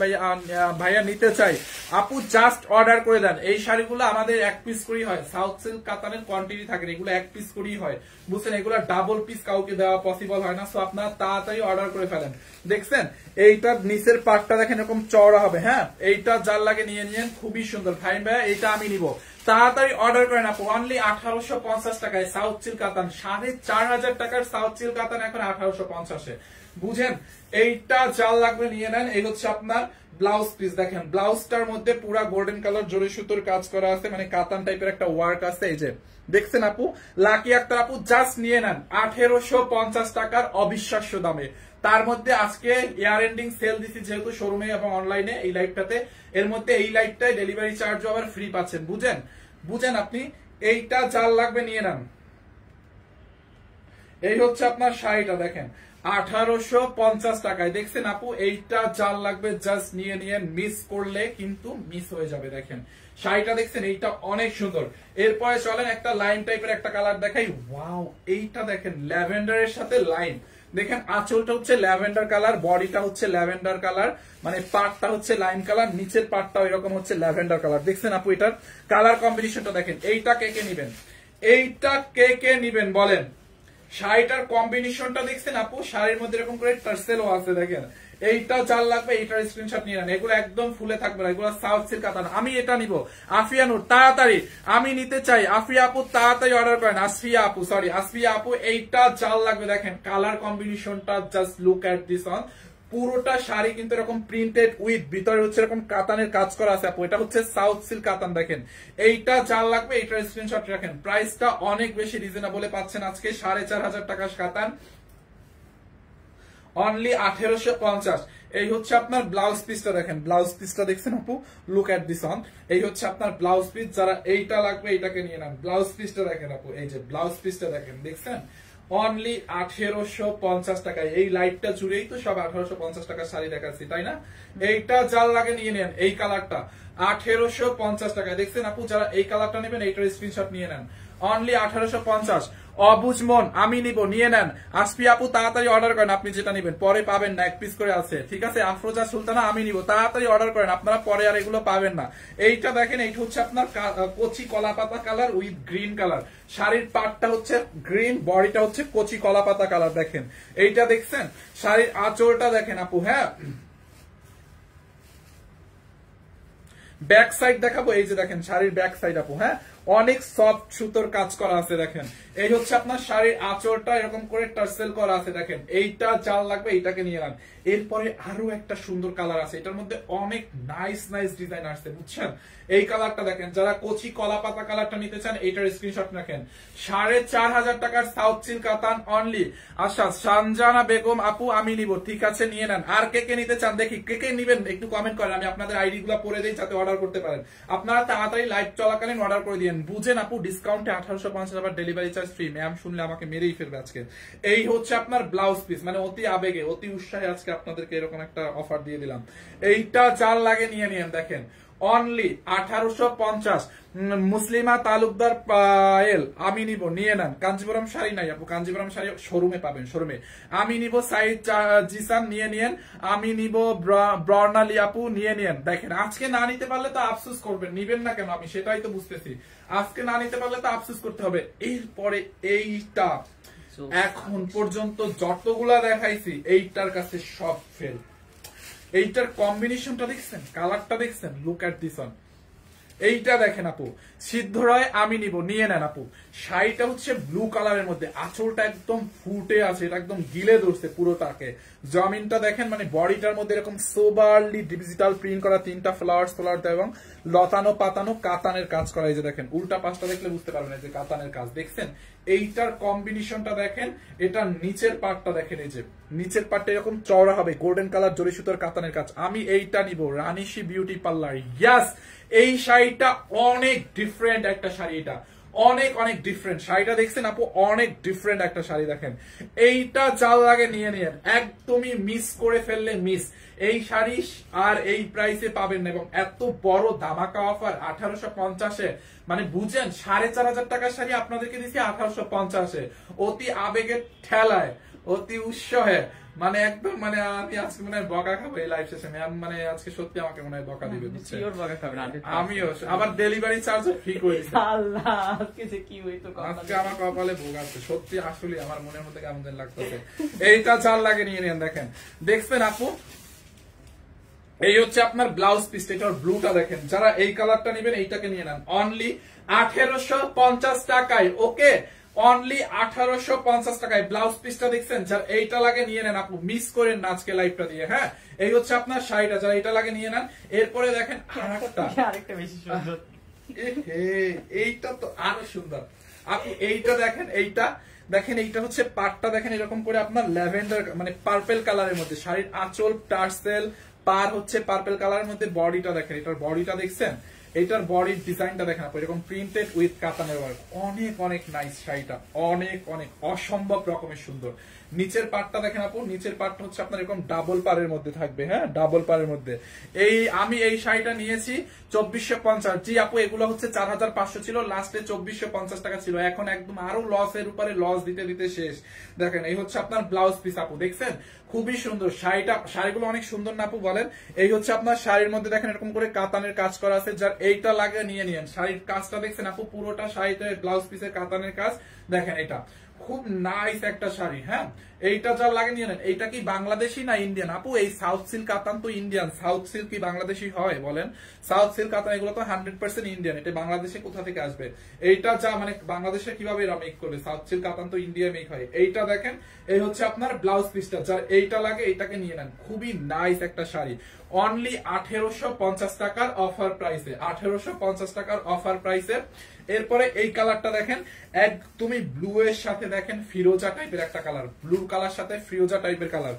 [SPEAKER 1] ভাইয়া নিতে চাই আপু জাস্ট অর্ডার করে দেন। এই শাড়িগুলো আমাদের এক পিস করেই হয়, সাউথ সিল্ক কাতানের কোয়ান্টিটি থাকে, এগুলো এক পিস করেই হয় বুঝছেন, এগুলো ডাবল পিস কাউকে দেওয়া পসিবল হয় না। সো আপনারা তাড়াতাড়ি অর্ডার করে ফেলেন। দেখছেন এইটার নিচের পার্টটা দেখেন এরকম চওড়া হবে, হ্যাঁ এইটা যার লাগে নিয়ে নিয়েন, খুবই সুন্দর। ভাই ভাইয়া এইটা আমি নিব, তাড়াতাড়ি অর্ডার করেন আপু। অনলি 1850 টাকায় সাউথ সিল্ক কাতান, 4500 টাকার সাউথ সিল্ক কাতান এখন 1850-এ বুঝেন। এইটা যার লাগবে নিয়ে নেন। এই হচ্ছে আপনার ব্লাউজ পিস দেখেন, ব্লাউজটার মধ্যে পুরা গোল্ডেন কালার জরি সুতোর কাজ করা আছে, মানে কাতান টাইপের একটা ওয়ার্ক আছে। এই যে দেখছেন আপু, লাকি আক্তার আপু জাস্ট নিয়ে নেন 1850 টাকার অবিশ্বাস্য দামে। তার মধ্যে আজকে ইয়ার এন্ডিং সেল দিচ্ছি যেহেতু শোরুমে এবং অনলাইনে এই লাইভটাতে, এর মধ্যে এই লাইভটায় ডেলিভারি চার্জও আবার ফ্রি পাচ্ছেন বুঝেন, বুঝেন আপনি। এইটা যার লাগবে নিয়ে নেন। এই হচ্ছে আপনার শাড়িটা দেখেন 1850 টাকায়, দেখছেন আপু। এইটা যার লাগবে জাস্ট নিয়ে নিয়ে, মিস করলে কিন্তু মিস হয়ে যাবে। দেখেন শাড়িটা দেখছেন, এইটা অনেক সুন্দর। এরপরে চলেন একটা লাইন টাইপের একটা কালার দেখাই। ওয়াও, এইটা দেখেন ল্যাভেন্ডারের সাথে লাইন, দেখেন আঁচলটা হচ্ছে ল্যাভেন্ডার কালার, বডিটা হচ্ছে ল্যাভেন্ডার কালার, মানে পার্টটা হচ্ছে লাইন কালার, নিচের পার্টটাও এরকম হচ্ছে ল্যাভেন্ডার কালার। দেখছেন আপু এটার কালার কম্বিনেশনটা দেখেন। এইটা কে কে নিবেন, এইটা কে কে নিবেন বলেন। শাড়িটার কম্বিনেশনটা দেখছেন আপু, শাড়ির মধ্যে এরকম করে টার্সেলও আছে দেখেন। এইটা যার লাগবে এইটার স্ক্রিনশট নিয়ে নেন। এগুলো একদম ফুলে থাকবে না, এগুলো সাউথ সিল্ক কাতান। আমি এটা নিব। আফিয়া নূর তাড়াতাড়ি, আমি নিতে চাই। আফিয়া আপু তাড়াতাড়ি অর্ডার করেন। আসফিয়া আপু এইটা যার লাগবে দেখেন, কালার কম্বিনেশনটা just look at this on. পুরোটা শাড়ি কিন্তু এরকম প্রিন্টেড উইথ ভিতরে হচ্ছে এরকম কাতানের কাজ করা আছে আপু। এটা হচ্ছে সাউথ সিল্ক কাতান দেখেন। এইটা যার লাগবে এইটার স্ক্রিনশট রাখেন। প্রাইসটা অনেক বেশি রিজনেবলে পাচ্ছেন আজকে, 4500 টাকা কাতান, অনলি 1850। এই হচ্ছে আপনার ব্লাউজ পিসটা দেখেন, ব্লাউজ পিসটা দেখছেন আপু, লুক এট দিস অন। এই হচ্ছে আপনার ব্লাউজ পিস, যারা এইটা লাগবে এইটাকে নিয়ে নেন। ব্লাউজ পিসটা দেখেন আপু, এই যে ব্লাউজ পিসটা দেখেন, দেখছেন অনলি 1850 টাকায়। এই লাইটটা জুড়েই তো সব 1850 টাকার শাড়ি দেখাচ্ছি তাই না। এইটা যার লাগে নিয়ে নেন, এই কালারটা 1850 টাকায়। দেখছেন আপু, যারা এই কালারটা নেবেন এইটার স্ক্রিনশট নিয়ে নেন, অনলি 1850। অবুজ মন আমি নিব, নিয়ে নেন। আসপি আপু তাড়াতাড়ি অর্ডার করেন, আপনি যেটা নেবেন পরে পাবেন না, এক পিস করে আছে ঠিক আছে। আফরোজা সুলতানা আমি নিব, তাড়াতাড়ি অর্ডার করেন, আপনারা পরে আর এগুলো পাবেন না। এইটা দেখেন, এইটা হচ্ছে আপনার কচি কলা পাতা কালার উইথ গ্রিন কালার। শাড়ির পাটটা হচ্ছে গ্রিন, বডিটা হচ্ছে কচি কলা পাতা কালার দেখেন। এইটা দেখছেন, শাড়ির আঁচলটা দেখেন আপু, হ্যাঁ ব্যাক সাইড দেখাবো। এই যে দেখেন শাড়ির ব্যাক সাইড আপু, হ্যাঁ অনেক সফট সুতোর কাজ করা আছে দেখেন। এই হচ্ছে আপনার শাড়ির আঁচলটা এরকম করে টার্সেল করা আছে দেখেন। এইটা যার লাগবে এইটাকে নিয়ে নেন। এরপরে আরো একটা সুন্দর কালার আছে, এটার মধ্যে অনেক নাইস নাইস ডিজাইন আসছে বুঝছেন। এই কালারটা দেখেন, যারা কচি কলা পাতা কালারটা নিতে চান এইটার স্ক্রিনশট রাখেন। 4500 টাকার সাউথ সিল্ক কাতান অনলি। আচ্ছা সানজানা বেগম আপু আমি নিব, ঠিক আছে নিয়ে নেন। আর কে কে নিতে চান দেখি, কে কে নিবেন একটু কমেন্ট করেন, আমি আপনাদের আইডি গুলো পরে দিই যাতে অর্ডার করতে পারেন। আপনারা তাড়াতাড়ি লাইভ চলাকালীন অর্ডার করে দিন বুঝেন আপু। ডিসকাউন্টে 1850 টাকা ডেলিভারি চার্জ ফ্রি। ম্যাম শুনলে আমাকে মেরেই ফেলবে আজকে। এই হচ্ছে আপনার ব্লাউজ পিস, মানে অতি আবেগে অতি উৎসাহে আজকে আপনাদেরকে এরকম একটা অফার দিয়ে দিলাম। এইটা যার লাগে নিয়ে নিন দেখেন, অনলি 1850। মুসলিমা তালুকদার পায়েল আমি নিব, নিয়ে নেন। কাঞ্জিপুরম শাড়ি নাই আপু, কাঞ্জিপুরম শাড়ি শোরুমে পাবেন, শোরুমে। আমি নিব সাইদ জিসান, নিয়ে নিয়েন। আমি নিব বর্ণালী আপু, নিয়ে নিয়েন। দেখেন আজকে না নিতে পারলে তো আফসোস করবেন, নিবেন না কেন আমি সেটাই তো বুঝতেছি। আজকে না নিতে পারলে তো আফসোস করতে হবে। এরপরে এইটা এখন পর্যন্ত যতগুলা দেখাইছি এইটার কাছে সব ফেল। এইটার কম্বিনেশনটা দেখছেন, কালারটা দেখছেন, লুক এট দিস ওয়ান। এইটা দেখেন আপু, সিদ্ধরায় আমি নিব, নিয়ে নেন আপু। শাড়িটা হচ্ছে ব্লু কালারের মধ্যে, আঁচলটা একদম ফুটে আছে, এটা একদম গিলে ধরছে পুরোটাকে। জমিনটা দেখেন, মানে বডিটার মধ্যে এরকম সোবারলি ডিজিটাল প্রিন্ট করা, 3টা ফ্লাওয়ার এবং লতানো পাতানো কাতানের কাজ করা। এই যে দেখেন, উল্টা পাশটা দেখলে বুঝতে পারবেন যে কাতানের কাজ দেখছেন এইটার কম্বিনেশনটা দেখেন, এটার নিচের পার্টটা দেখেন, এই যে নিচের পার্টটা এরকম চওড়া হবে, গোল্ডেন কালার জরি সুতোর কাতানের কাজ। আমি এইটা নিব, রানিশি বিউটি পার্লার। ইয়াস, এই শাড়িটা অনেক ডিফারেন্ট একটা শাড়ি, এটা অনেক অনেক ডিফারেন্ট শাড়িটা দেখছেন আপু, অনেক ডিফারেন্ট একটা শাড়ি দেখেন। এইটা যার লাগে নিয়ে নিয়েন, একদমই মিস করে ফেললে মিস। এই শাড়ি আর এই প্রাইসে পাবেন না, এবং এত বড় ধামাকা অফার 1850-এ, মানে বুঝেন 4500 টাকার শাড়ি আপনাদেরকে দিচ্ছি 1850-এ, অতি আবেগের ঠেলায়, অতি উৎসাহে, মানে একদম, মানে আমি আজকে মনে হয় বকা খাবো এই লাইভ সেশনে, মানে আজকে সত্যি আমাকে মনে হয় বকা দিবে, আমিও আবার ডেলিভারি চার্জ ফ্রি করে দিচ্ছি। আজকে আমার কপালে ভোগ আছে সত্যি, আসলে আমার মনের মধ্যে কেমন যেন লাগতেছে। এইটা চাল লাগে নিয়ে নেন, দেখেন দেখছেন আপু, এই হচ্ছে আপনার ব্লাউজ পিসটা, এটার ব্লুটা দেখেন। যারা এই কালারটা নেবেন এইটাকে নিয়ে নেন, অনলি 1850 টাকায়। ওকে, অনলি 1850 টাকায় ব্লাউজ পিসটা দেখছেন। যারা এইটা লাগে নিয়ে নেন আপু, মিস করেন না আজকে লাইভটা দিয়ে। হ্যাঁ, এই হচ্ছে আপনার শাড়িটা, যারা এটা লাগে নিয়ে নেন। এরপরে দেখেন আরেকটা বেশি সুন্দর, এইটা তো আরো সুন্দর আপু, এইটা দেখেন, এইটা দেখেন, এইটা হচ্ছে পাটটা দেখেন এরকম করে আপনার ল্যাভেন্ডার মানে পার্পল কালারের মধ্যে, শাড়ির আঁচল টার্সেল পার হচ্ছে পার্পল কালারের মধ্যে, বডিটা দেখেন, এটার বডিটা দেখছেন, এইটার বডির ডিজাইনটা দেখেন আপু, এরকম প্রিন্টেড উইথ কাতানের ওয়ার্ক, অনেক অনেক নাইস শাড়িটা, অনেক অনেক অসম্ভব রকমের সুন্দর। নিচের পার্টটা দেখেন আপু, নিচের পার্টটা হচ্ছে আপনার এরকম ডাবল পারের মধ্যে থাকবে। হ্যাঁ, ডাবল পারের মধ্যে। আমি এই শাড়িটা নিয়েছি 2450। জি আপু, এগুলো হচ্ছে 4500 ছিল, লাস্টে 2450 টাকা ছিল, এখন একদম আরো লসের উপরে লস দিতে দিতে শেষ। দেখেন, এই হচ্ছে আপনার ব্লাউজ পিস আপু, দেখছেন খুবই সুন্দর শাড়িটা, শাড়িগুলো অনেক সুন্দর না আপু বলেন? এই হচ্ছে আপনার শাড়ির মধ্যে দেখেন এরকম করে কাতানের কাজ করা আছে, যার এইটা লাগে নিয়ে নিয়েন। শাড়ির কাজটা দেখছেন আপু, পুরোটা শাড়িতে ব্লাউজ পিসের কাতানের কাজ দেখেন, এটা খুব নাইস একটা শাড়ি। হ্যাঁ, এইটা যা লাগে নিয়ে নেন। এইটা কি বাংলাদেশি না ইন্ডিয়ান আপু? এই সাউথ সিল্ক কাতান তো ইন্ডিয়ান, সাউথ সিল্ক কি বাংলাদেশি হয় বলেন? সাউথ সিল্ক কাতান এগুলো তো 100% ইন্ডিয়ান, এটা বাংলাদেশে কোথা থেকে আসবে? এইটা যা মানে বাংলাদেশে কিভাবে এরা মেক করবে? সাউথ সিল্ক কাতান তো ইন্ডিয়া মেক হয়। এইটা দেখেন, এই হচ্ছে আপনার ব্লাউজ পিসটা, যার এইটা লাগে এইটাকে নিয়ে নেন। খুবই নাইস একটা শাড়ি, অনলি 1850 টাকার অফার প্রাইসে, 1850 টাকার অফার প্রাইসে। এরপরে এই কালারটা দেখেন, একদমই ব্লু এর সাথে দেখেন ফিরোজা টাইপের একটা কালার, ব্লু কালার সাথে ফিরোজা টাইপের কালার।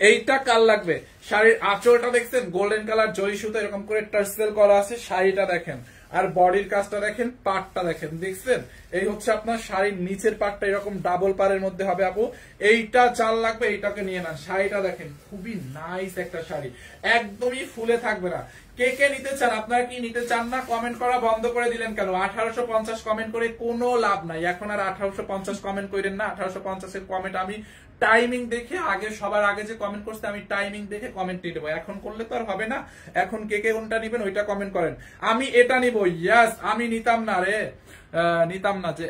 [SPEAKER 1] এইটা কাল লাগবে। শাড়ির আঁচলটা দেখছেন গোল্ডেন কালার জরি সুতো এরকম করে টার্সেল করা আছে, শাড়িটা দেখেন, আর বডির কাজটা দেখেন, পাটটা দেখেন, দেখছেন? এই হচ্ছে আপনার শাড়ির নিচের পাটটা এরকম ডাবল পারের মধ্যে হবে আপু। এইটা চাল লাগবে, এইটাকে নিয়ে নেন। শাড়িটা দেখেন, খুবই নাইস একটা শাড়ি, একদমই ফুলে থাকবে না। কে কে নিতে চান? আপনারা কি নিতে চান না? কমেন্ট করা বন্ধ করে দিলেন কেন? 1850 কমেন্ট করে কোনো লাভ নাই, এখন আর 1850 কমেন্ট করেন না। 1850 এর কমেন্ট আমি টাইমিং দেখে, আগে সবার আগে যে কমেন্ট করছে আমি টাইমিং দেখে কমেন্ট দিয়ে দেবো, এখন করলে তো আর হবে না। এখন কে কে কোনটা নিবেন ওইটা কমেন্ট করেন। আমি এটা নিব, ইয়াস, আমি নিতাম না রে, নিতাম না। যে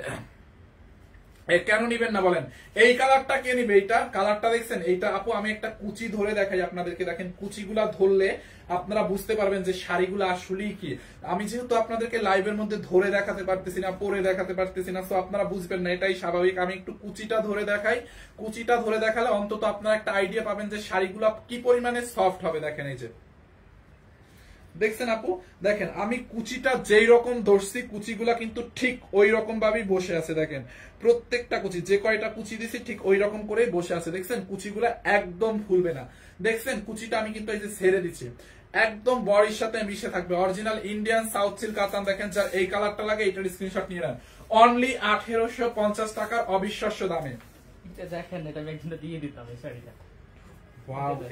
[SPEAKER 1] কেন নিবেন না বলেন? এই কালারটা কে নিবে? এইটা কালারটা দেখছেন, এইটা আপু আমি একটা কুচি ধরে দেখাই আপনাদেরকে, দেখেন কুচিগুলা ধরলে আপনারা বুঝতে পারবেন যে শাড়িগুলো আসলেই কি। আমি যেহেতু আপনাদেরকে লাইভের মধ্যে ধরে দেখাতে পারতেছি না, পরে দেখাতে পারতেছি না, তো আপনারা বুঝবেন না, এটাই স্বাভাবিক। আমি একটু কুচিটা ধরে দেখাই, কুচিটা ধরে দেখালে অন্তত আপনারা একটা আইডিয়া পাবেন যে শাড়িগুলো কি পরিমাণে সফট হবে। দেখেন, এই যে দেখছেন আপু, দেখেন আমি কুচিটা যেই রকম ধরছি, কুচিগুলা কিন্তু ঠিক ওই রকম ভাবেই বসে আছে। দেখেন প্রত্যেকটা কুচি, যে কয়টা কুচি দিছি ঠিক ওই রকম করেই বসে আছে। দেখছেন কুচিগুলা একদম ফুলবে না। দেখছেন কুচিটা আমি কিন্তু এই যে ছেড়ে দিচ্ছি, একদম বডির সাথে মিশে থাকবে। অরিজিনাল ইন্ডিয়ান সাউথ সিল্ক কাতান। দেখেন, যার এই কালারটা লাগে এইটার স্ক্রিনশট নিয়ে নেন, অনলি 1850 টাকার অবিশ্বাস্য দামে।
[SPEAKER 4] দেখেন, এটা আমি একদিন দিয়ে দিতাম এই শাড়িটা।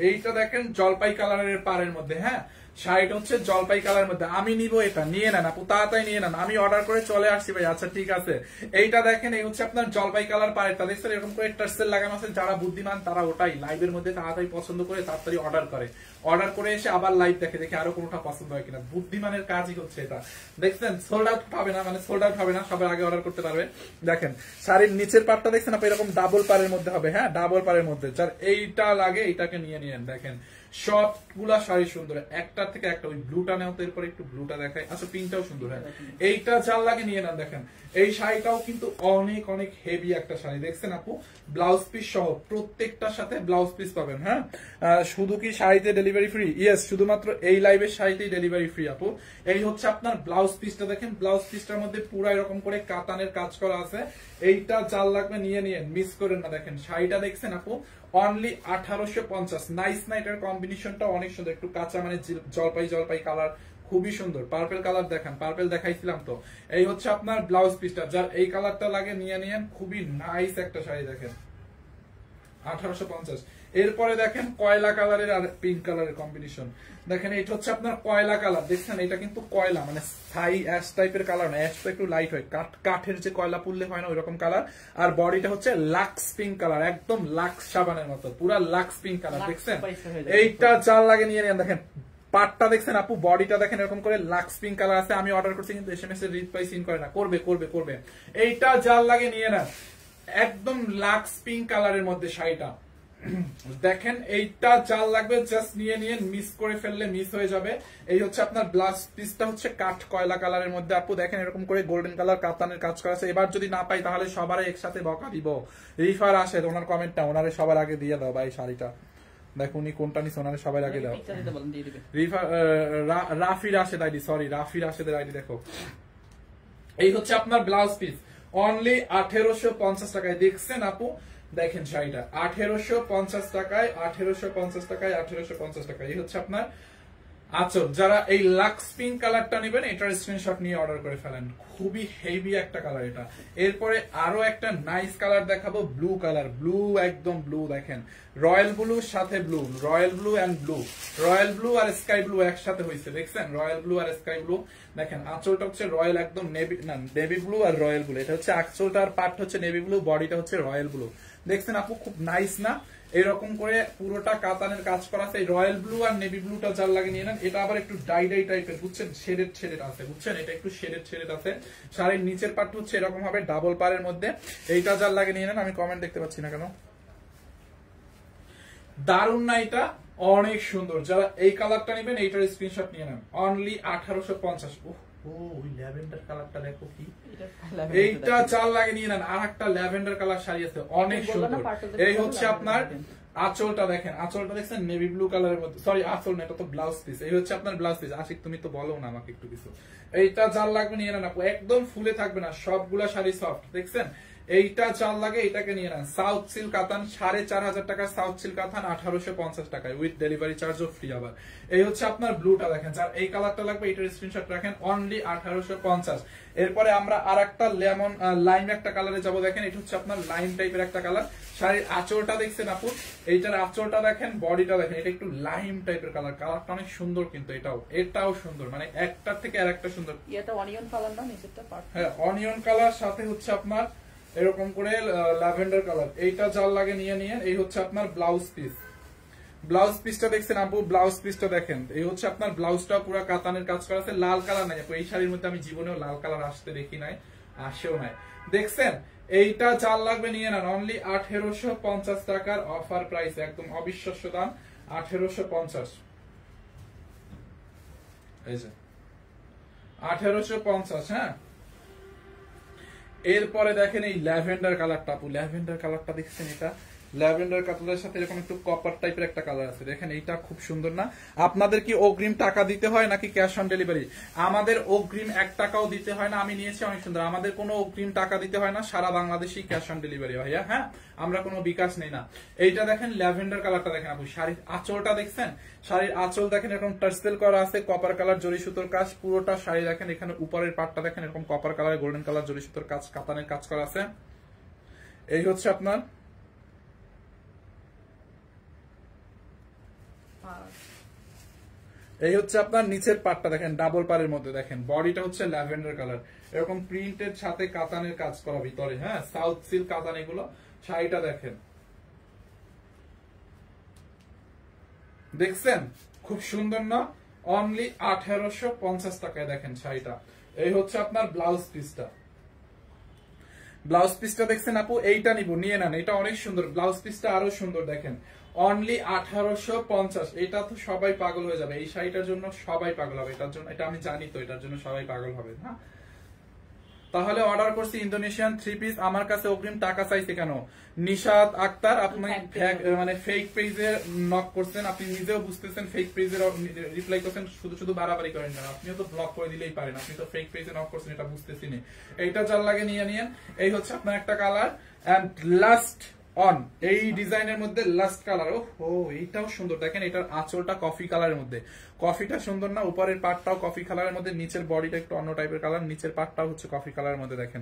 [SPEAKER 1] এইটা দেখেন জলপাই কালারের পাড়ের মধ্যে। হ্যাঁ, শাড়িটা হচ্ছে জলপাই কালারের মধ্যে। আমি নিব, এটা নিয়ে নেন আপু, তাড়াতাড়ি নিয়ে নেন। আমি অর্ডার করে চলে আসছি ভাই। আচ্ছা ঠিক আছে, এইটা দেখেন, এই হচ্ছে আপনার জলপাই কালার পাড়েরটা। দেখছেন এরকম করে টার্সেল লাগানো আছে। যারা বুদ্ধিমান তারা ওটাই লাইভের মধ্যে তাড়াতাড়ি পছন্দ করে তাড়াতাড়ি অর্ডার করে, অর্ডার করে এসে আবার লাইভ দেখে, দেখে আরো কোনটা পছন্দ হয় কিনা। বুদ্ধিমানের কাজই হচ্ছে এটা। দেখছেন সোল্ড আউট হবে না, মানে সোল্ড আউট হবে না, সবার আগে অর্ডার করতে পারবে। দেখেন শাড়ির নিচের পাটটা দেখছেন আপনি, এরকম ডাবল পারের মধ্যে হবে। হ্যাঁ, ডাবল পারের মধ্যে, যার এইটা লাগে এইটাকে নিয়ে নিয়েন। দেখেন সবগুলা শাড়ি সুন্দর, একটার থেকে একটা। ওই ব্লুটা নেও তো, এরপর একটু ব্লুটা দেখাই। আচ্ছা পিঙ্কটাও সুন্দর। হ্যাঁ এইটা যার লাগে নিয়ে নেন। দেখেন এই শাড়িটাও কিন্তু অনেক অনেক হেভি একটা শাড়ি, দেখছেন আপু? ব্লাউজ পিস সহ প্রত্যেকটার সাথে ব্লাউজ পিস পাবেন। হ্যাঁ শুধু কি শাড়িতে ডেলিভারি ফ্রি? ইয়েস, শুধুমাত্র এই লাইভের শাড়িতেই ডেলিভারি ফ্রি আপু। এই হচ্ছে আপনার ব্লাউজ পিসটা, দেখেন ব্লাউজ পিসটার মধ্যে পুরো এরকম করে কাতানের কাজ করা আছে। এইটা যার লাগবে নিয়ে নিয়েন, মিস করেন না। দেখেন শাড়িটা দেখছেন আপু, অনলি 1850। নাইস না? এটার কম্বিনেশনটা অনেক সুন্দর, একটু কাঁচা মানে জলপাই জলপাই কালার, খুবই সুন্দর। পার্পল কালার দেখেন, পার্পল দেখাইছিলাম তো। এই হচ্ছে আপনার ব্লাউজ পিসটা, যার এই কালারটা লাগে নিয়ে নিয়েন, খুবই নাইস একটা শাড়ি। দেখেন 1850। এরপরে দেখেন কয়লা কালারের আর পিঙ্ক কালারের কম্বিনেশন। দেখেন এটা হচ্ছে আপনার কয়লা কালার, দেখছেন এটা কিন্তু কয়লা মানে স্থায়ী অ্যাশ টাইপের কালার না, অ্যাশ তো একটু লাইট হয়, কাঠের যে কয়লা পুড়লে হয় না ওইরকম কালার। আর বডিটা হচ্ছে লাক্স পিঙ্ক কালার, একদম লাক্স সাবানের মতো, পুরা লাক্স পিঙ্ক কালার। দেখছেন এইটা যার লাগে নিয়ে নেন। দেখেন পাটটা দেখছেন আপু, বডিটা দেখেন এরকম করে লাক্স পিঙ্ক কালার আছে। আমি অর্ডার করছি কিন্তু এসএমএস এর রিপ্লাই সিন করে না, করবে করবে করবে। এইটা যার লাগে নিয়ে নেন, একদম লাক্স পিঙ্ক কালারের মধ্যে শাড়িটা। দেখেন এইটা যার লাগবে জাস্ট নিয়ে নিয়ে, মিস করে ফেললে মিস হয়ে যাবে। এই হচ্ছে আপনার ব্লাউজ পিসটা হচ্ছে কাঠ কয়লা কালারের মধ্যে আপু। দেখেন এরকম করে গোল্ডেন কালার কাতানের কাজ করা আছে। এবার যদি না পাই তাহলে সবারই একসাথে বকা দিব। রিফার আসে, ওনার কমেন্টটা ওনারে সবার আগে দিয়ে দাও ভাই শাড়িটা। দেখো উনি কোনটা নিস, ওনারে সবার আগে দাও। Refer Rafi Rashed ID, sorry Rafi রাশেদের আইডি। দেখো এই হচ্ছে আপনার ব্লাউজ পিস, অনলি 1850 টাকায়। দেখছেন আপু, দেখেন শাড়িটা 1850 টাকায়, 1850 টাকায়, 1850 টাকায়। এই হচ্ছে আপনার আঁচল। যারা এই লাক্স পিঙ্ক কালারটা নেবেন এটার স্ক্রিনশট নিয়ে অর্ডার করে ফেলেন, খুবই হেভি একটা কালার এটা। এরপরে আরো একটা নাইস কালার দেখাবো, ব্লু কালার, ব্লু একদম ব্লু। দেখেন রয়্যাল ব্লুর সাথে blue, royal blue and blue, royal blue আর স্কাই ব্লু একসাথে হয়েছে। দেখছেন রয়্যাল ব্লু আর স্কাই ব্লু। দেখেন আঁচলটা হচ্ছে রয়্যাল, একদম নেভি না নেভি ব্লু আর রয়্যাল ব্লু। এটা হচ্ছে আঁচলটা, আর পার্ট হচ্ছে নেভি ব্লু, বডিটা হচ্ছে রয়্যাল ব্লু। দেখছেন আপু খুব নাইস না? এরকম করে পুরোটা কাতানের কাজ করা আছে। রয়্যাল ব্লু আর নেভি ব্লুটা যার লাগে নিয়ে নেন। এটা আবার একটু ডাই ডাই টাইপের, বুঝছেন? শেডেড শেডেড আছে, বুঝছেন? এটা একটু শেডেড শেডেড আছে। শাড়ির নিচের পার্ট হচ্ছে এরকম হবে ডাবল পারের মধ্যে। এইটা যার লাগে নিয়ে নেন। আমি কমেন্ট দেখতে পাচ্ছি না কেন। দারুন না? এটা অনেক সুন্দর। যারা এই কালারটা নেবেন এইটার স্ক্রিনশট নিয়ে নেন, অনলি 1850। ওই ল্যাভেন্ডার কালারটা দেখো কি, এইটা চাল লাগে নিয়ে নেন। আর একটা ল্যাভেন্ডার কালার শাড়ি আছে, অনেক সুন্দর। এই হচ্ছে আপনার আঁচলটা, দেখেন আঁচলটা দেখছেন নেভি ব্লু কালারের মধ্যে, সরি আঁচল না, এটা তো ব্লাউজ পিস। এই হচ্ছে আপনার ব্লাউজ পিস। আশিক তুমি তো বলো না আমাকে একটু কিছু। এইটা চাল লাগবে নিয়ে নেন আপু, একদম ফুলে থাকবে না, সবগুলা শাড়ি সফট। দেখছেন এইটা চাল লাগে, এটাকে নিয়ে নেন। সাউথ সিল্ক কাতান 4500 টাকা, সাউথ সিল্ক কাতান 1850 টাকায় উইথ ডেলিভারি চার্জও ফ্রি। আবার এই হচ্ছে আপনার ব্লুটা, দেখেন যার এই কালারটা লাগবে এটার স্ক্রিনশট রাখেন, অনলি 1850। এরপরে আমরা আর একটা লেমন লাইম একটা কালারে যাবো। দেখেন এটা হচ্ছে আপনার লাইম টাইপের একটা কালার। শাড়ির আঁচলটা দেখছেন আপু, এইটার আঁচলটা দেখেন, বডিটা দেখেন, এটা একটু লাইম টাইপের কালার। কালারটা অনেক সুন্দর কিন্তু, এটাও সুন্দর, মানে একটার থেকে আর একটা সুন্দর।
[SPEAKER 3] এটা অনিয়ন কালার না নিচেরটা?
[SPEAKER 1] হ্যাঁ অনিয়ন কালার, সাথে হচ্ছে আপনার এরকম করে ল্যাভেন্ডার কালার। এইটা যার লাগে নিয়ে নিয়ে। এই হচ্ছে আপনার ব্লাউজ পিস, ব্লাউজ পিসটা দেখছেন আপু, ব্লাউজ পিসটা দেখেন। এই হচ্ছে আপনার ব্লাউজটা পুরো কাতানের কাজ করা আছে। লাল কালার নাই আপু, এই শাড়ির মধ্যে আমি জীবনেও লাল কালার আসতে দেখি নাই, আসেও নাই। দেখছেন এইটা যার লাগবে নিয়ে নেন, অনলি 1850 টাকার অফার প্রাইস, একদম অবিশ্বাস্য দাম, 1850। এই যে 1850। হ্যাঁ এরপরে দেখেন এই ল্যাভেন্ডার কালারটা আপু, ল্যাভেন্ডার কালারটা দেখছেন? এটা ল্যাভেন্ডার কালারের সাথে এরকম একটু কপার টাইপের একটা কালার আছে। দেখেন এইটা খুব সুন্দর না? আপনাদের কি অগ্রিম টাকা দিতে হয় নাকি ক্যাশ অন ডেলিভারি? আমাদের অগ্রিম 1 টাকাও দিতে হয় না। আমি নিয়েছি, অনেক সুন্দর। আমাদের কোনো অগ্রিম টাকা দিতে হয় না, সারা বাংলাদেশি ক্যাশ অন ডেলিভারি ভাইয়া। হ্যাঁ আমরা কোনো বিকাশ নেই না। এইটা দেখেন ল্যাভেন্ডার কালারটা দেখেন আপু, শাড়ির আঁচলটা দেখছেন? শাড়ির আঁচল দেখেন এরকম টার্সেল করা আছে, কপার কালার জরি সুতোর কাজ পুরোটা শাড়ি। দেখেন এখানে উপরের পাটটা দেখেন এরকম কপার কালার গোল্ডেন কালার জরি সুতোর কাজ, কাতানের কাজ করা আছে। এই হচ্ছে আপনার নিচের পাটটা দেখেন ডাবল পারের মধ্যে। দেখেন বডিটা হচ্ছে ল্যাভেন্ডার কালার, এরকম প্রিন্টের সাথে কাতানের কাজ করা ভিতরে। হ্যাঁ সাউথ সিল্ক কাতান এগুলো। শাড়িটা দেখেন, দেখছেন খুব সুন্দর না? অনলি 1850 টাকায় দেখেন শাড়িটা। এই হচ্ছে আপনার ব্লাউজ পিসটা, ব্লাউজ পিসটা দেখছেন আপু? এইটা নিব, নিয়ে নেন, এটা অনেক সুন্দর। ব্লাউজ পিসটা আরো সুন্দর, দেখেন অনলি 1850। এটা তো সবাই পাগল হয়ে যাবে, এই শাড়িটার জন্য সবাই পাগল হবে, এটার জন্য, এটা আমি জানি তো, এটার জন্য সবাই পাগল হবে। হ্যাঁ, তাহলে অর্ডার করছি ইন্দোনেশিয়ান 3 পিস, আমার কাছে অগ্রিম টাকা চাইছে কেন? নিশাত আক্তার, আপনি মানে ফেক পেজে নক করছেন, আপনি নিজেও বুঝতেছেন ফেক পেজের রিপ্লাই করছেন, শুধু শুধু বাড়াবাড়ি করেন না, আপনিও তো ব্লক করে দিলেই পারেন, আপনি তো ফেক পেজে নক করছেন, এটা বুঝতেছি না। এইটা যার লাগে নিয়ে নিয়েন। এই হচ্ছে আপনার একটা কালার, এন্ড লাস্ট অন এই ডিজাইনের মধ্যে লাস্ট কালার। ও এইটাও সুন্দর, দেখেন এটার আঁচলটা কফি কালারের মধ্যে, কফিটা সুন্দর না? উপরের পার্টটাও কফি কালারের মধ্যে, নিচের বডিটা একটু অন্য টাইপের কালার, নিচের পার্টটাও হচ্ছে কফি কালারের মধ্যে। দেখেন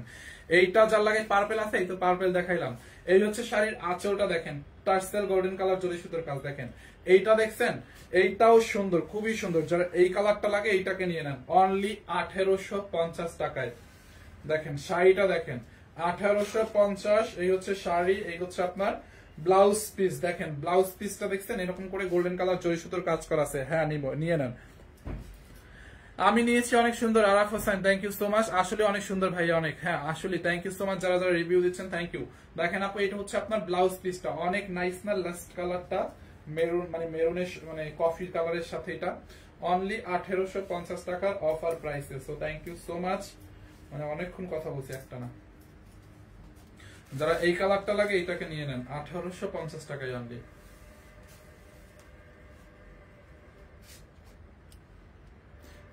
[SPEAKER 1] এইটা যার লাগে পার্পেল আছে, এই তো পার্পেল দেখাইলাম। এই হচ্ছে শাড়ির আঁচলটা, দেখেন টার্সেল গোল্ডেন কালার জরি সুতোর কাজ। দেখেন এইটা দেখছেন, এইটাও সুন্দর, খুবই সুন্দর। যারা এই কালারটা লাগে এইটাকে নিয়ে নেন, অনলি 1850 টাকায়। দেখেন শাড়িটা দেখেন, 1850। এই হচ্ছে শাড়ি, এই হচ্ছে আপনার ব্লাউজ পিস। দেখেন ব্লাউজ পিসটা দেখছেন, এরকম করে গোল্ডেন কালার জরি সুতোর কাজ করা আছে। হ্যাঁ নিয়ে নেন। আমি নিয়েছি, অনেক সুন্দর। Araf Hossain, thank you so much, আসলে অনেক সুন্দর ভাই, অনেক। হ্যাঁ আসলে থ্যাংক ইউ সো মাচ যারা যারা রিভিউ দিচ্ছেন, থ্যাংক ইউ। দেখেন আপু, এটা হচ্ছে আপনার ব্লাউজ পিসটা, অনেক নাইস না? লাস্ট কালারটা মেরুন, মানে মেরুনের মানে কফি কালারের সাথে, এটা অনলি 1850 টাকার অফার প্রাইসে। So thank you so much, মানে অনেকক্ষণ কথা বলছি একটা না। যারা এই কালারটা লাগে এইটাকে নিয়ে নেন, 1850 টাকায় অনলি।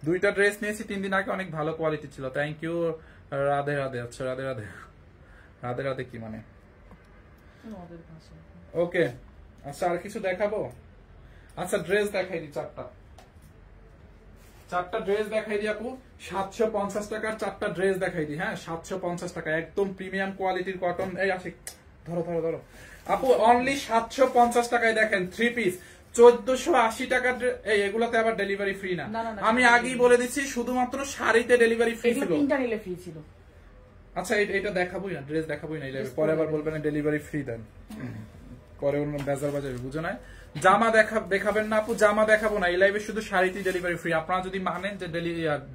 [SPEAKER 1] দুইটা ড্রেস নিয়েছি 3 দিন আগে, অনেক ভালো কোয়ালিটি ছিল। Thank you. রাধে রাধে। আচ্ছা রাধে রাধে, রাধে রাধে কি মানে? ওকে, আচ্ছা আর কিছু দেখাবো? আচ্ছা ড্রেস দেখাই দিই, চারটা ড্রেস দেখাই দিই আপু। 750 টাকার চারটা ড্রেস দেখাই দিই। হ্যাঁ 750 টাকা, একদম প্রিমিয়াম কোয়ালিটির কটন। এই আসে, ধরো ধরো ধরো আপু, অনলি 750 টাকায় দেখেন 3 পিস। 1480 টাকার এই, এগুলাতে আবার ডেলিভারি ফ্রি না, আমি আগেই বলে দিচ্ছি, শুধুমাত্র শাড়িতে ডেলিভারি ফ্রি ছিল,
[SPEAKER 3] 3টা নিলে ফ্রি ছিল।
[SPEAKER 1] আচ্ছা এটা দেখাবোই না, ড্রেস দেখাবোই না, পরে আবার বলবেন না ডেলিভারি ফ্রি দেন, পরে অন্য বাজার বাজারে বুঝো না। জামা দেখাবেন না আপু, জামা দেখাবো না, এই লাইভে শুধু শাড়িতে ডেলিভারি ফ্রি। আপনারা যদি মানেন যে